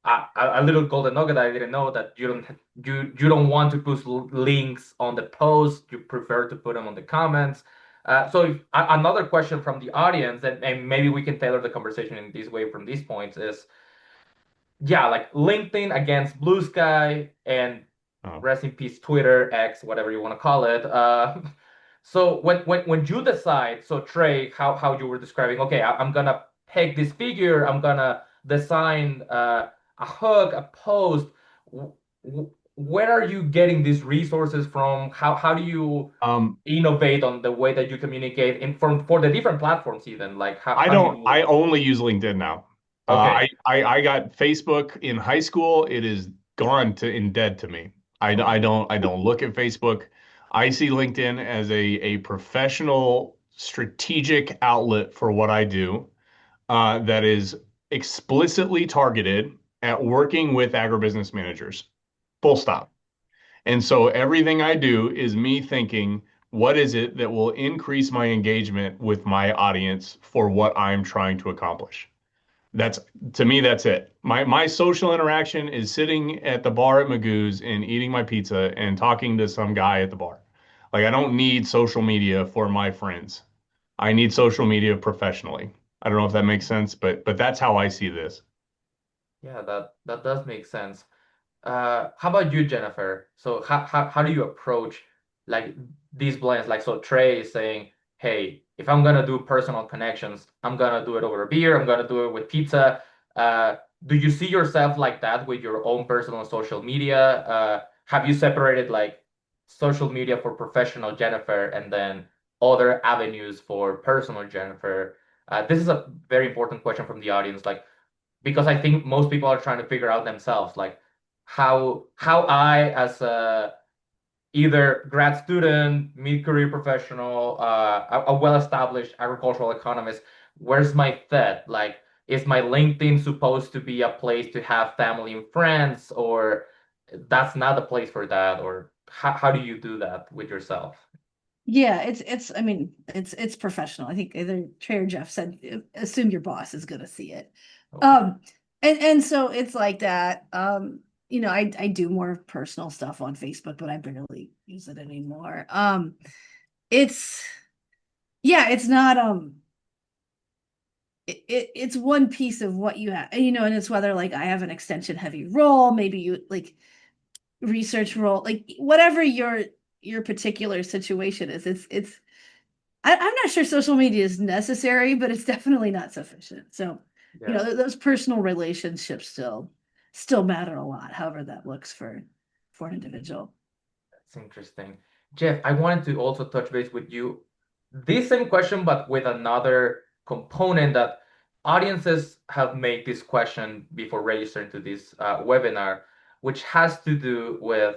S1: a little golden nugget I didn't know that you don't want to put links on the post. You prefer to put them on the comments. Another question from the audience, and maybe we can tailor the conversation in this way from these points is, yeah, like LinkedIn against Blue Sky and
S4: Oh.
S1: rest in peace Twitter, X, whatever you want to call it. So when you decide, so Trey, how you were describing, okay, I'm gonna pick this figure, I'm gonna design a hook, a post. Where are you getting these resources from? How do you
S4: Um,
S1: innovate on the way that you communicate in for the different platforms even? Like how do you
S4: I only use LinkedIn now.
S1: okay.
S4: I got Facebook in high school. It is gone to in dead to me.
S1: Okay.
S4: I don't look at Facebook. I see LinkedIn as a professional strategic outlet for what I do, that is explicitly targeted at working with agribusiness managers. Full stop. And so everything I do is me thinking, what is it that will increase my engagement with my audience for what I'm trying to accomplish? That's to me, that's it. My social interaction is sitting at the bar at Magoo's and eating my pizza and talking to some guy at the bar. Like I don't need social media for my friends. I need social media professionally. I don't know if that makes sense, but that's how I see this.
S1: Yeah, that does make sense. How about you, Jennifer? So how do you approach like these blends? Like so Trey is saying, hey, if I'm gonna do personal connections, I'm gonna do it over a beer, I'm gonna do it with pizza. do you see yourself like that with your own personal social media? Have you separated like social media for professional Jennifer and then other avenues for personal Jennifer? This is a very important question from the audience, like because I think most people are trying to figure out themselves, like how I as a either grad student, mid-career professional, a well-established agricultural economist, where's my fit? Like, is my LinkedIn supposed to be a place to have family and friends, or that's not a place for that? Or how do you do that with yourself?
S2: Yeah, I mean, it's professional. I think either Trey or Jeff said, assume your boss is gonna see it.
S1: Okay.
S2: Um, and so it's like that. I do more personal stuff on Facebook, but I barely use it anymore. It's yeah, it's not it's one piece of what you have, and it's whether like I have an extension heavy role, maybe you like research role, like whatever your particular situation is, I'm not sure social media is necessary, but it's definitely not sufficient. So,
S1: Yeah.
S2: those personal relationships still matter a lot, however that looks for an individual.
S1: That's interesting. Jeff, I wanted to also touch base with you. This same question, but with another component that audiences have made this question before registering to this webinar, which has to do with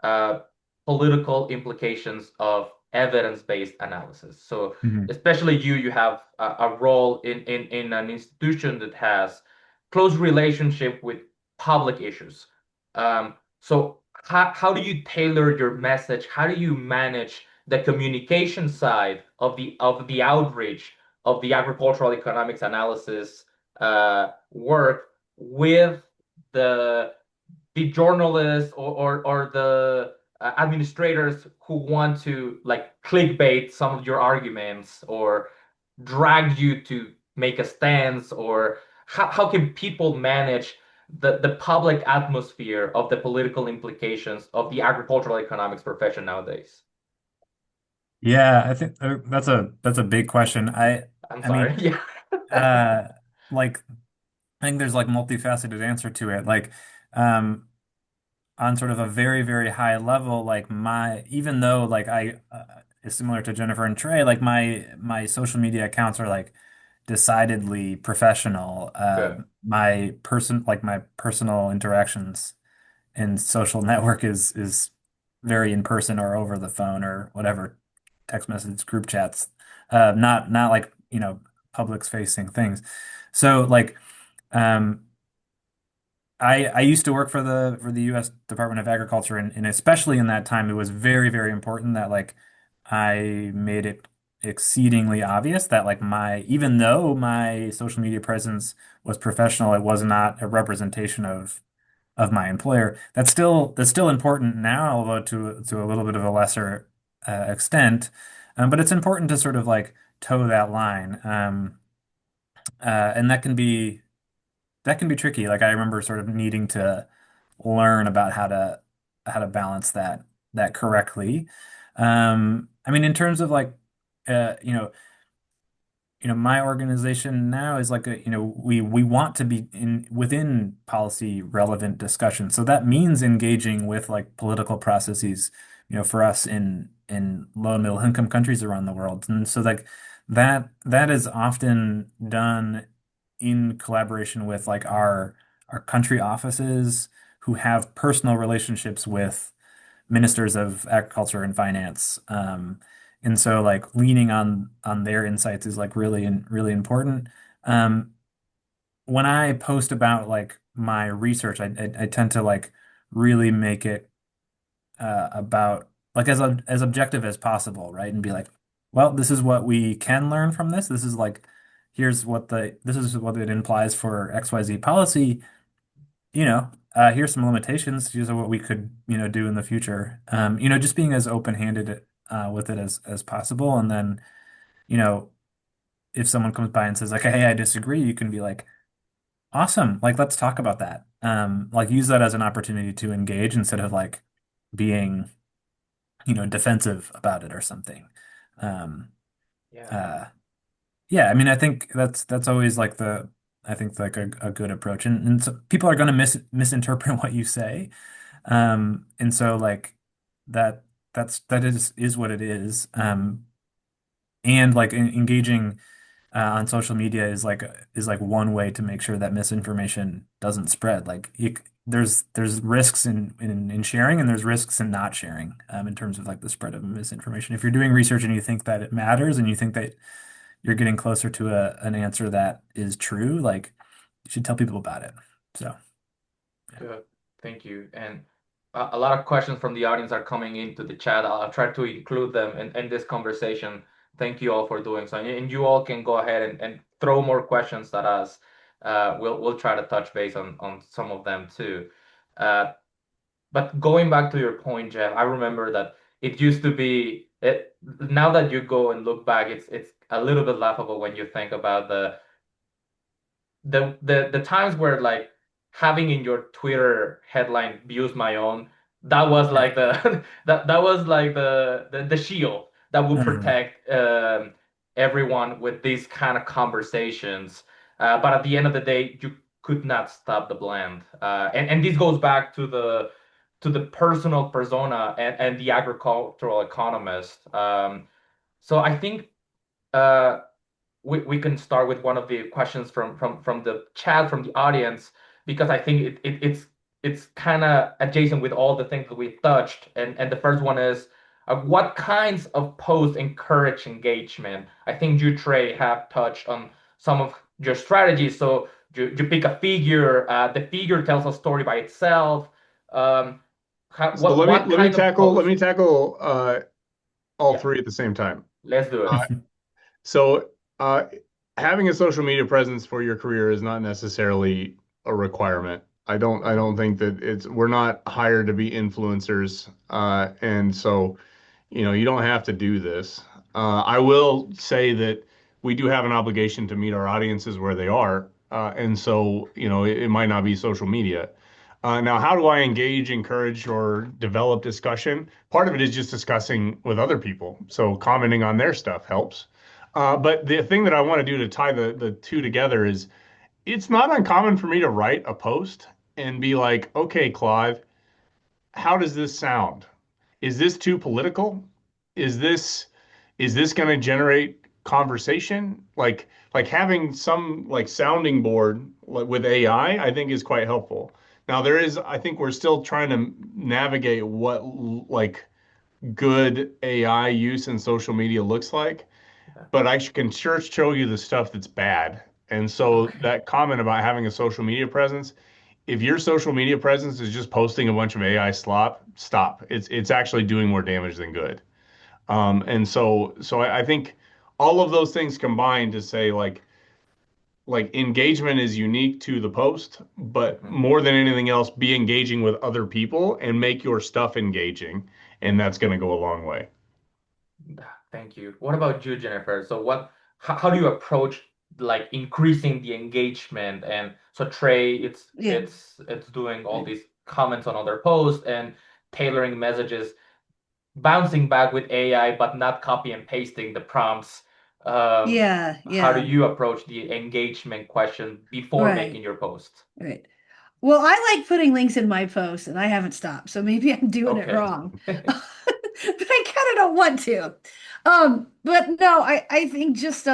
S1: uh, political implications of evidence-based analysis. So,
S3: Mhm.
S1: especially you have a role in an institution that has close relationship with public issues. So how do you tailor your message? How do you manage the communication side of the outreach of the agricultural economics analysis work with the the journalists or the administrators who want to like clickbait some of your arguments or drag you to make a stance, or how can people manage the public atmosphere of the political implications of the agricultural economics profession nowadays?
S3: Yeah, I think that's a big question.
S1: I'm
S3: I
S1: sorry.
S3: mean,
S1: Yeah.
S3: uh, like I think there's like multifaceted answer to it. Like, um, on sort of a very, very high level, like even though like I is similar to Jennifer and Trey, like my social media accounts are like decidedly professional.
S1: Good.
S3: My personal interactions in social network is very in person or over the phone or whatever, text message, group chats, not like, public facing things. So like, um, I used to work for the U.S. Department of Agriculture, and especially in that time, it was very, very important that like I made it exceedingly obvious that like even though my social media presence was professional, it was not a representation of my employer. That's still important now, although to a little bit of a lesser extent. But it's important to sort of like toe that line, and that can be tricky. Like I remember sort of needing to learn about how to balance that correctly. I mean, in terms of like, uh, you know, my organization now is like we want to be in within policy relevant discussion. So that means engaging with like political processes, for us in low and middle income countries around the world. And so like that is often done in collaboration with like our country offices who have personal relationships with ministers of agriculture and finance. And so like leaning on their insights is like really important. Um, when I post about like my research, I tend to like really make it about like as objective as possible, right? And be like, well, this is what we can learn from this. This is like this is what it implies for XYZ policy. Here's some limitations. Here's what we could, do in the future. Just being as open-handed with it as possible. And then, you know, if someone comes by and says like, "Hey, I disagree," you can be like, "Awesome. Like, let's talk about that." Like use that as an opportunity to engage instead of like being, defensive about it or something. Um,
S1: Yeah.
S3: uh, yeah, I mean, I think that's always like I think like a good approach. And so people are going to misinterpret what you say. And so like that that is what it is. And like engaging on social media is like one way to make sure that misinformation doesn't spread. Like there's risks in sharing and there's risks in not sharing in terms of like the spread of misinformation. If you're doing research and you think that it matters and you think that you're getting closer to an answer that is true, like you should tell people about it. So yeah.
S1: Good. Thank you. And a lot of questions from the audience are coming into the chat. I'll try to include them in this conversation. Thank you all for doing so. And you all can go ahead and throw more questions at us. We'll try to touch base on some of them too. But going back to your point, Jeff, I remember that it used to be now that you go and look back, it's a little bit laughable when you think about the times where like having in your Twitter headline "views my own," that was like the that was like the shield that would
S3: Mhm.
S1: protect everyone with these kind of conversations. But at the end of the day, you could not stop the blend. And this goes back to the personal persona and the agricultural economist. So I think uh, we can start with one of the questions from the chat from the audience because I think it's kind of adjacent with all the things that we touched. And the first one is what kinds of posts encourage engagement? I think you, Trey, have touched on some of your strategies. So you pick a figure, the figure tells a story by itself. Um,
S4: So
S1: what kind of
S4: let
S1: post?
S4: me tackle all
S1: Yeah,
S4: three at the same time.
S1: let's do it.
S4: So, having a social media presence for your career is not necessarily a requirement. I don't think that we're not hired to be influencers. And so, you don't have to do this. I will say that we do have an obligation to meet our audiences where they are. And so, it might not be social media. Now, how do I engage, encourage, or develop discussion? Part of it is just discussing with other people. So commenting on their stuff helps. But the thing that I want to do to tie the two together is it's not uncommon for me to write a post and be like, okay, Claude, how does this sound? Is this too political? Is this is this going to generate conversation? Like having some like sounding board with AI, I think is quite helpful. Now I think we're still trying to navigate what like good AI use in social media looks like,
S1: Yeah.
S4: but I can sure show you the stuff that's bad. And so
S1: Okay.
S4: that comment about having a social media presence, if your social media presence is just posting a bunch of AI slop, stop. It's actually doing more damage than good. And so I think all of those things combined to say like engagement is unique to the post, but
S1: Mhm.
S4: more than anything else, be engaging with other people and make your stuff engaging, and that's going to go a long way.
S1: Thank you. What about you, Jennifer? So how do you approach like increasing the engagement? And so Trey,
S2: Yeah.
S1: it's doing all these comments on other posts and tailoring messages, bouncing back with AI, but not copy and pasting the prompts. Um,
S2: Yeah,
S1: how do
S2: yeah.
S1: you approach the engagement question before making
S2: Right,
S1: your posts?
S2: right. Well, I like putting links in my posts and I haven't stopped, so maybe I'm doing it
S1: Okay.
S2: wrong. But I kind of don't want to. But no, I think just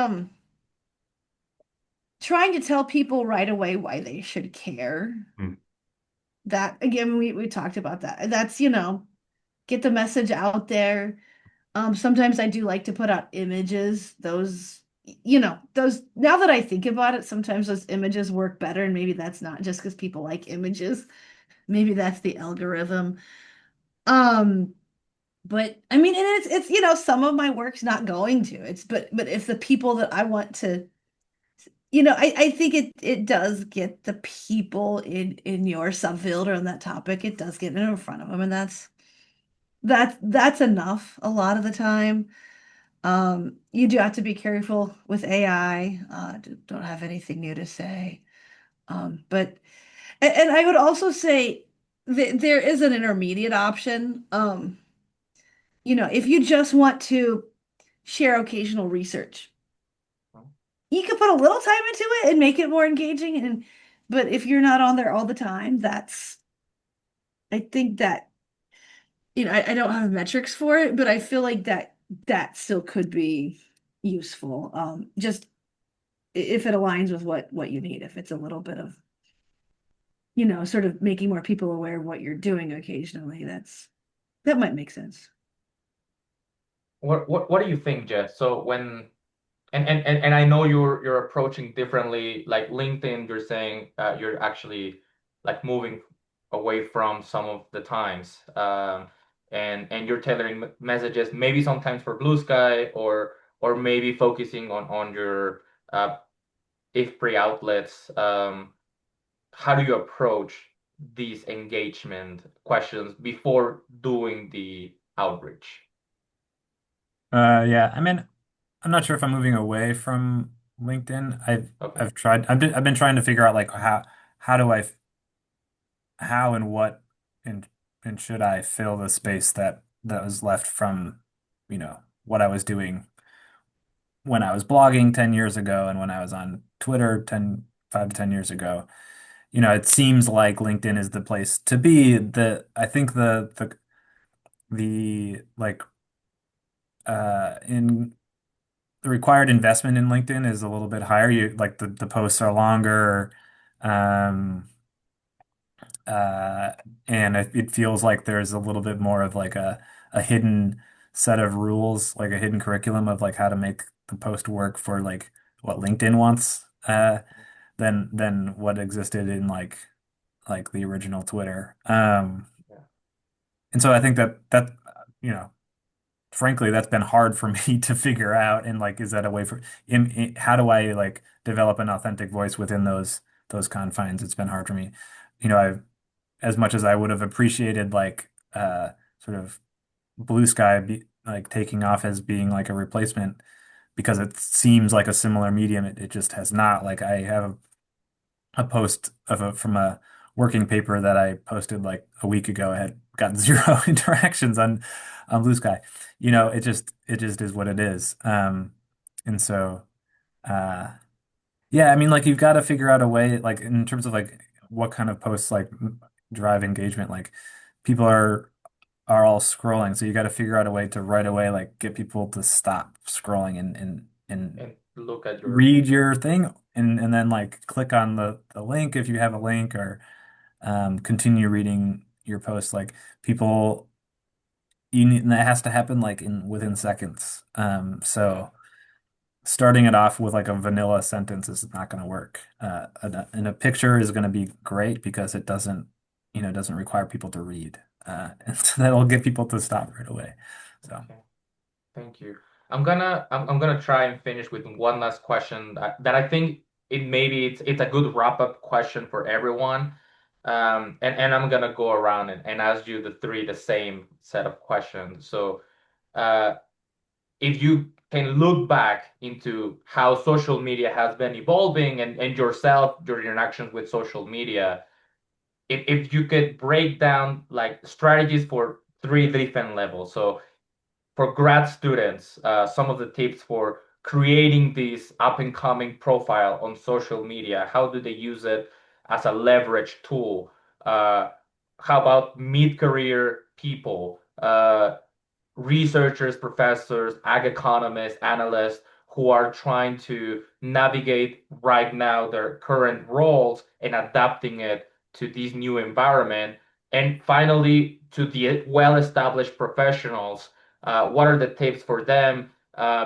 S2: trying to tell people right away why they should care.
S4: Mm.
S2: That again, we talked about that. That's, get the message out there. Sometimes I do like to put out images. Those now that I think about it, sometimes those images work better, and maybe that's not just because people like images. Maybe that's the algorithm. Um, but I mean, and it's some of my work's not going to. But if the people that I want to, I think it does get the people in your subfield or on that topic, it does get in front of them, and that's enough a lot of the time. You do have to be careful with AI. Don't have anything new to say. But and I would also say that there is an intermediate option. If you just want to share occasional research, you could put a little time into it and make it more engaging. But if you're not on there all the time, I think that, I don't have metrics for it, but I feel like that still could be useful. Just if it aligns with what you need, if it's a little bit of, sort of making more people aware of what you're doing occasionally, that might make sense.
S1: What do you think, Jess? So when and I know you're approaching differently, like LinkedIn, you're saying you're actually like moving away from some of the times, and you're tailoring messages maybe sometimes for Blue Sky or maybe focusing on your uh, IFPRI outlets. How do you approach these engagement questions before doing the outreach?
S3: Yeah, I mean, I'm not sure if I'm moving away from LinkedIn.
S1: Okay.
S3: I've tried. I've been trying to figure out like how do I how and what and and should I fill the space that was left from, what I was doing when I was blogging 10 years ago and when I was on Twitter 5 to 10 years ago. It seems like LinkedIn is the place to be. I think the like in the required investment in LinkedIn is a little bit higher. You like the posts are longer. Um, uh, and it feels like there's a little bit more of like a hidden set of rules, like a hidden curriculum of like how to make the post work for like what LinkedIn wants, than what existed in like the original Twitter.
S1: Yeah.
S3: And so I think that you know frankly, that's been hard for me to figure out. And like, is that a way how do I like develop an authentic voice within those confines? It's been hard for me. I've as much as I would have appreciated like sort of Blue Sky like taking off as being like a replacement because it seems like a similar medium. It just has not. Like I have a post from a working paper that I posted like a week ago. I had gotten zero interactions on Blue Sky. It just is what it is. And so uh yeah, I mean like you've got to figure out a way like in terms of like what kind of posts like drive engagement. Like people are all scrolling, so you got to figure out a way to right away like get people to stop scrolling and
S1: And look at your
S3: read your thing and then like click on the link if you have a link or continue reading your post. Like people, and that has to happen like in within seconds.
S1: yeah.
S3: So starting it off with like a vanilla sentence is not going to work. And a picture is going to be great because it doesn't require people to read. And so that'll get people to stop right away. So.
S1: Okay. Thank you. I'm gonna try and finish with one last question that I think it's a good wrap-up question for everyone. And I'm gonna go around and ask you the same set of questions. So uh if you can look back into how social media has been evolving and yourself, your interactions with social media, if you could break down like strategies for three different levels. So for grad students, some of the tips for creating this up and coming profile on social media. How do they use it as a leverage tool? Uh, how about mid-career people, researchers, professors, ag economists, analysts who are trying to navigate right now their current roles and adapting it to this new environment? And finally, to the well-established professionals, what are the tips for them?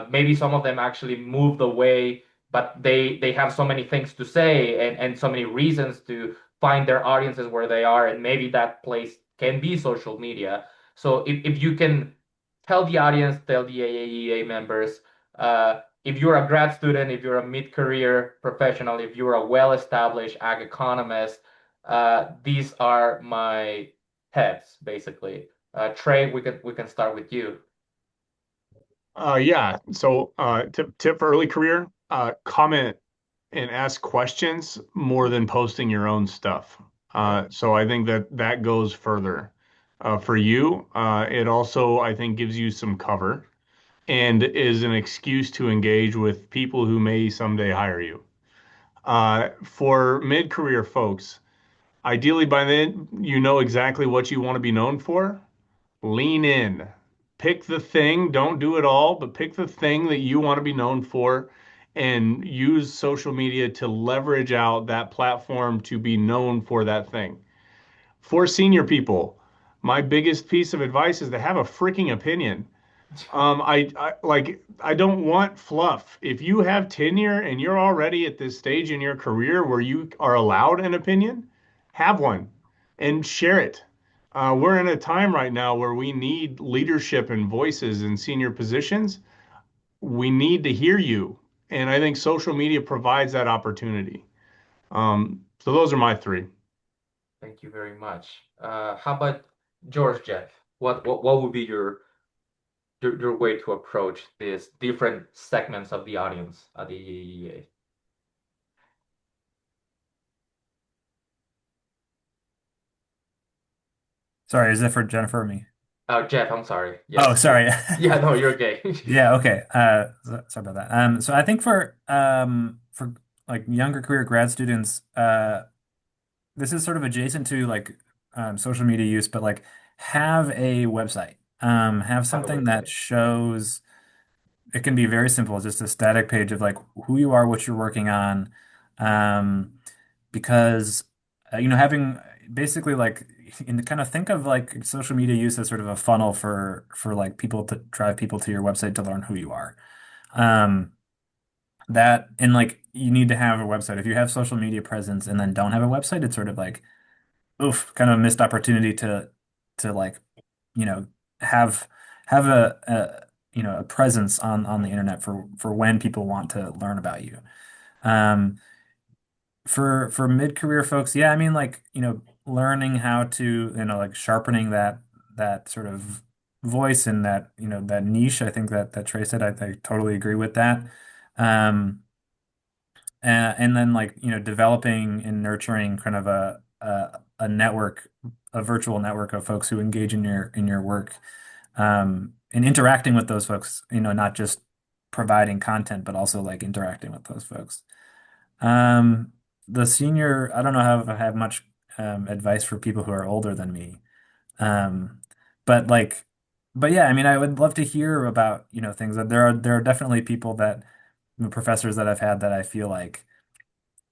S1: Maybe some of them actually moved away, but they have so many things to say and so many reasons to find their audiences where they are, and maybe that place can be social media. So if you can tell the audience, tell the AAEA members, if you're a grad student, if you're a mid-career professional, if you're a well-established ag economist, these are my tips, basically. Trey, we can start with you.
S4: Yeah. So, tip for early career, comment and ask questions more than posting your own stuff.
S1: Yeah.
S4: So I think that goes further. For you, it also, I think, gives you some cover. and is an excuse to engage with people who may someday hire you. For mid-career folks, ideally by then you know exactly what you want to be known for. Lean in. Pick the thing, don't do it all, but pick the thing that you want to be known for and use social media to leverage out that platform to be known for that thing. For senior people, my biggest piece of advice is to have a freaking opinion. I don't want fluff. If you have tenure and you're already at this stage in your career where you are allowed an opinion, have one and share it. We're in a time right now where we need leadership and voices in senior positions. We need to hear you. And I think social media provides that opportunity. So those are my three.
S1: Thank you very much. How about George, Jeff? What would be your way to approach these different segments of the audience at the EEA?
S3: Sorry, is that for Jennifer or me?
S1: Jeff, I'm sorry.
S3: Oh,
S1: Yes.
S3: sorry.
S1: Yeah, no, you're okay.
S3: Yeah, okay. Sorry about that. So I think for like younger career grad students, this is sort of adjacent to like social media use, but like have a website. Have
S1: Have a
S3: something that
S1: website.
S3: shows it can be very simple, just a static page of like who you are, what you're working on. Um, because having basically like in kind of think of like social media use as sort of a funnel for like people to drive people to your website to learn who you are. Um, that and like you need to have a website. If you have social media presence and then don't have a website, it's sort of like oof, kind of a missed opportunity to like, you know, have have a presence on the internet for when people want to learn about you. Um, for mid-career folks, yeah, I mean like, learning how to, like sharpening that sort of voice and that, that niche, I think that Trey said, I totally agree with that. Um, and then like, developing and nurturing kind of a network, a virtual network of folks who engage in your work, and interacting with those folks, not just providing content, but also like interacting with those folks. Um, the senior, I don't know if I have much advice for people who are older than me. Um, but like, but yeah, I mean, I would love to hear about, things that there are definitely people that professors that I've had that I feel like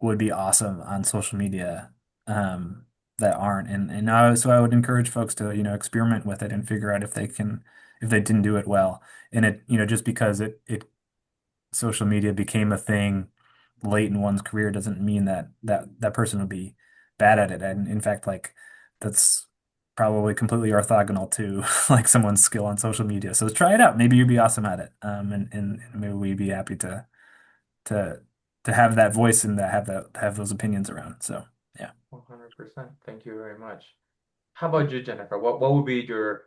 S3: would be awesome on social media, that aren't. So I would encourage folks to, experiment with it and figure out if they didn't do it well. And just because it social media became a thing late in one's career doesn't mean that person would be bad at it. And in fact, like that's probably completely orthogonal to like someone's skill on social media. So try it out. Maybe you'd be awesome at it. And maybe we'd be happy to to have that voice and to have those opinions around. So yeah.
S1: 100%. Thank you very much. How about you, Jennifer? What would be your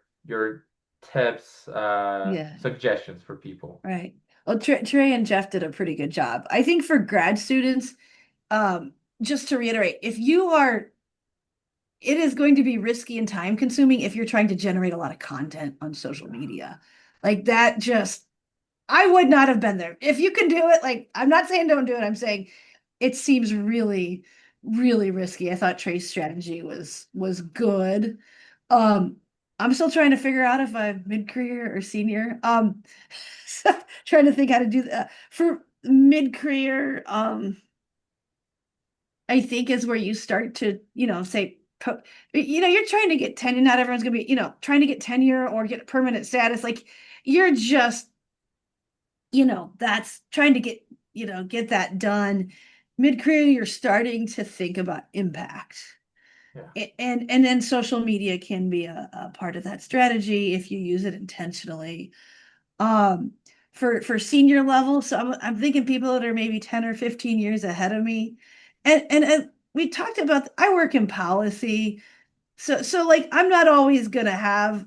S1: tips,
S2: Yeah,
S1: suggestions for people?
S2: right. Well, Trey and Jeff did a pretty good job. I think for grad students, just to reiterate, it is going to be risky and time consuming if you're trying to generate a lot of content on social media. Like that just I would not have been there. If you can do it, like I'm not saying don't do it. I'm saying it seems really, really risky. I thought Trey's strategy was good. Um, I'm still trying to figure out if I'm mid-career or senior. So trying to think how to do that for mid-career. I think is where you start to, say, you're trying to get tenure. Not everyone's gonna be, trying to get tenure or get permanent status. Like you're just, that's trying to get that done. Mid-career, you're starting to think about impact.
S1: Yeah.
S2: And then social media can be a part of that strategy if you use it intentionally. Um, for senior level, so I'm thinking people that are maybe 10 or 15 years ahead of me. And we talked about I work in policy. So like I'm not always gonna have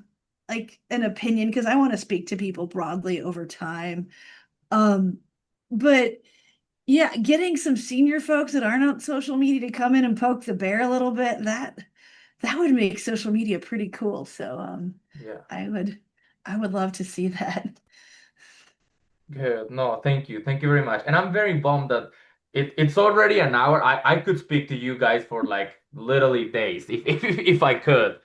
S2: like an opinion because I want to speak to people broadly over time. Um, but yeah, getting some senior folks that aren't on social media to come in and poke the bear a little bit, that would make social media pretty cool. So
S1: Yeah.
S2: I would love to see that.
S1: Good. No, thank you. Thank you very much. And I'm very bummed that it's already an hour. I could speak to you guys for like literally days if I could.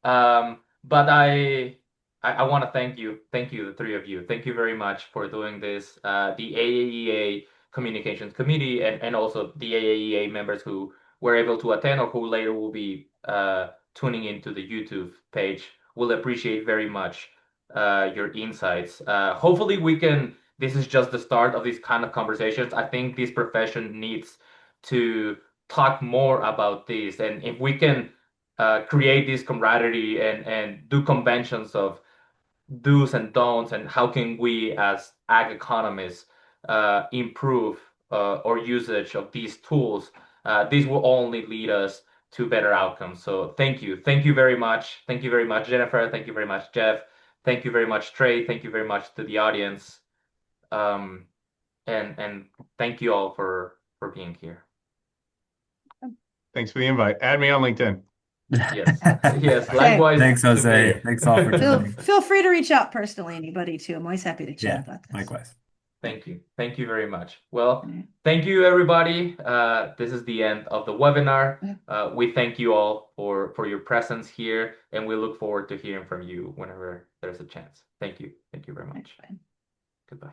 S1: But I want to thank you. Thank you, the three of you. Thank you very much for doing this. The AAEA Communications Committee and also the AAEA members who were able to attend or who later will be tuning into the YouTube page will appreciate very much your insights. Hopefully we can this is just the start of these kind of conversations. I think this profession needs to talk more about this. And if we can create this camaraderie and do conventions of do's and don'ts and how can we as ag economists improve our usage of these tools, this will only lead us to better outcomes. So thank you. Thank you very much. Thank you very much, Jennifer. Thank you very much, Jeff. Thank you very much, Trey. Thank you very much to the audience. Um, and thank you all for being here.
S4: Thanks for the invite. Add me on LinkedIn.
S1: Yes, yes.
S2: Okay.
S1: Likewise
S3: Thanks,
S1: to
S3: Jose.
S1: me.
S3: Thanks all for joining.
S2: Feel free to reach out personally, anybody too. I'm always happy to chat
S3: Yeah,
S2: about this.
S3: likewise.
S1: Thank you. Thank you very much. Well,
S2: All right.
S1: thank you, everybody. This is the end of the webinar. We thank you all for your presence here, and we look forward to hearing from you whenever there's a chance. Thank you. Thank you very much.
S2: Fine.
S1: Goodbye.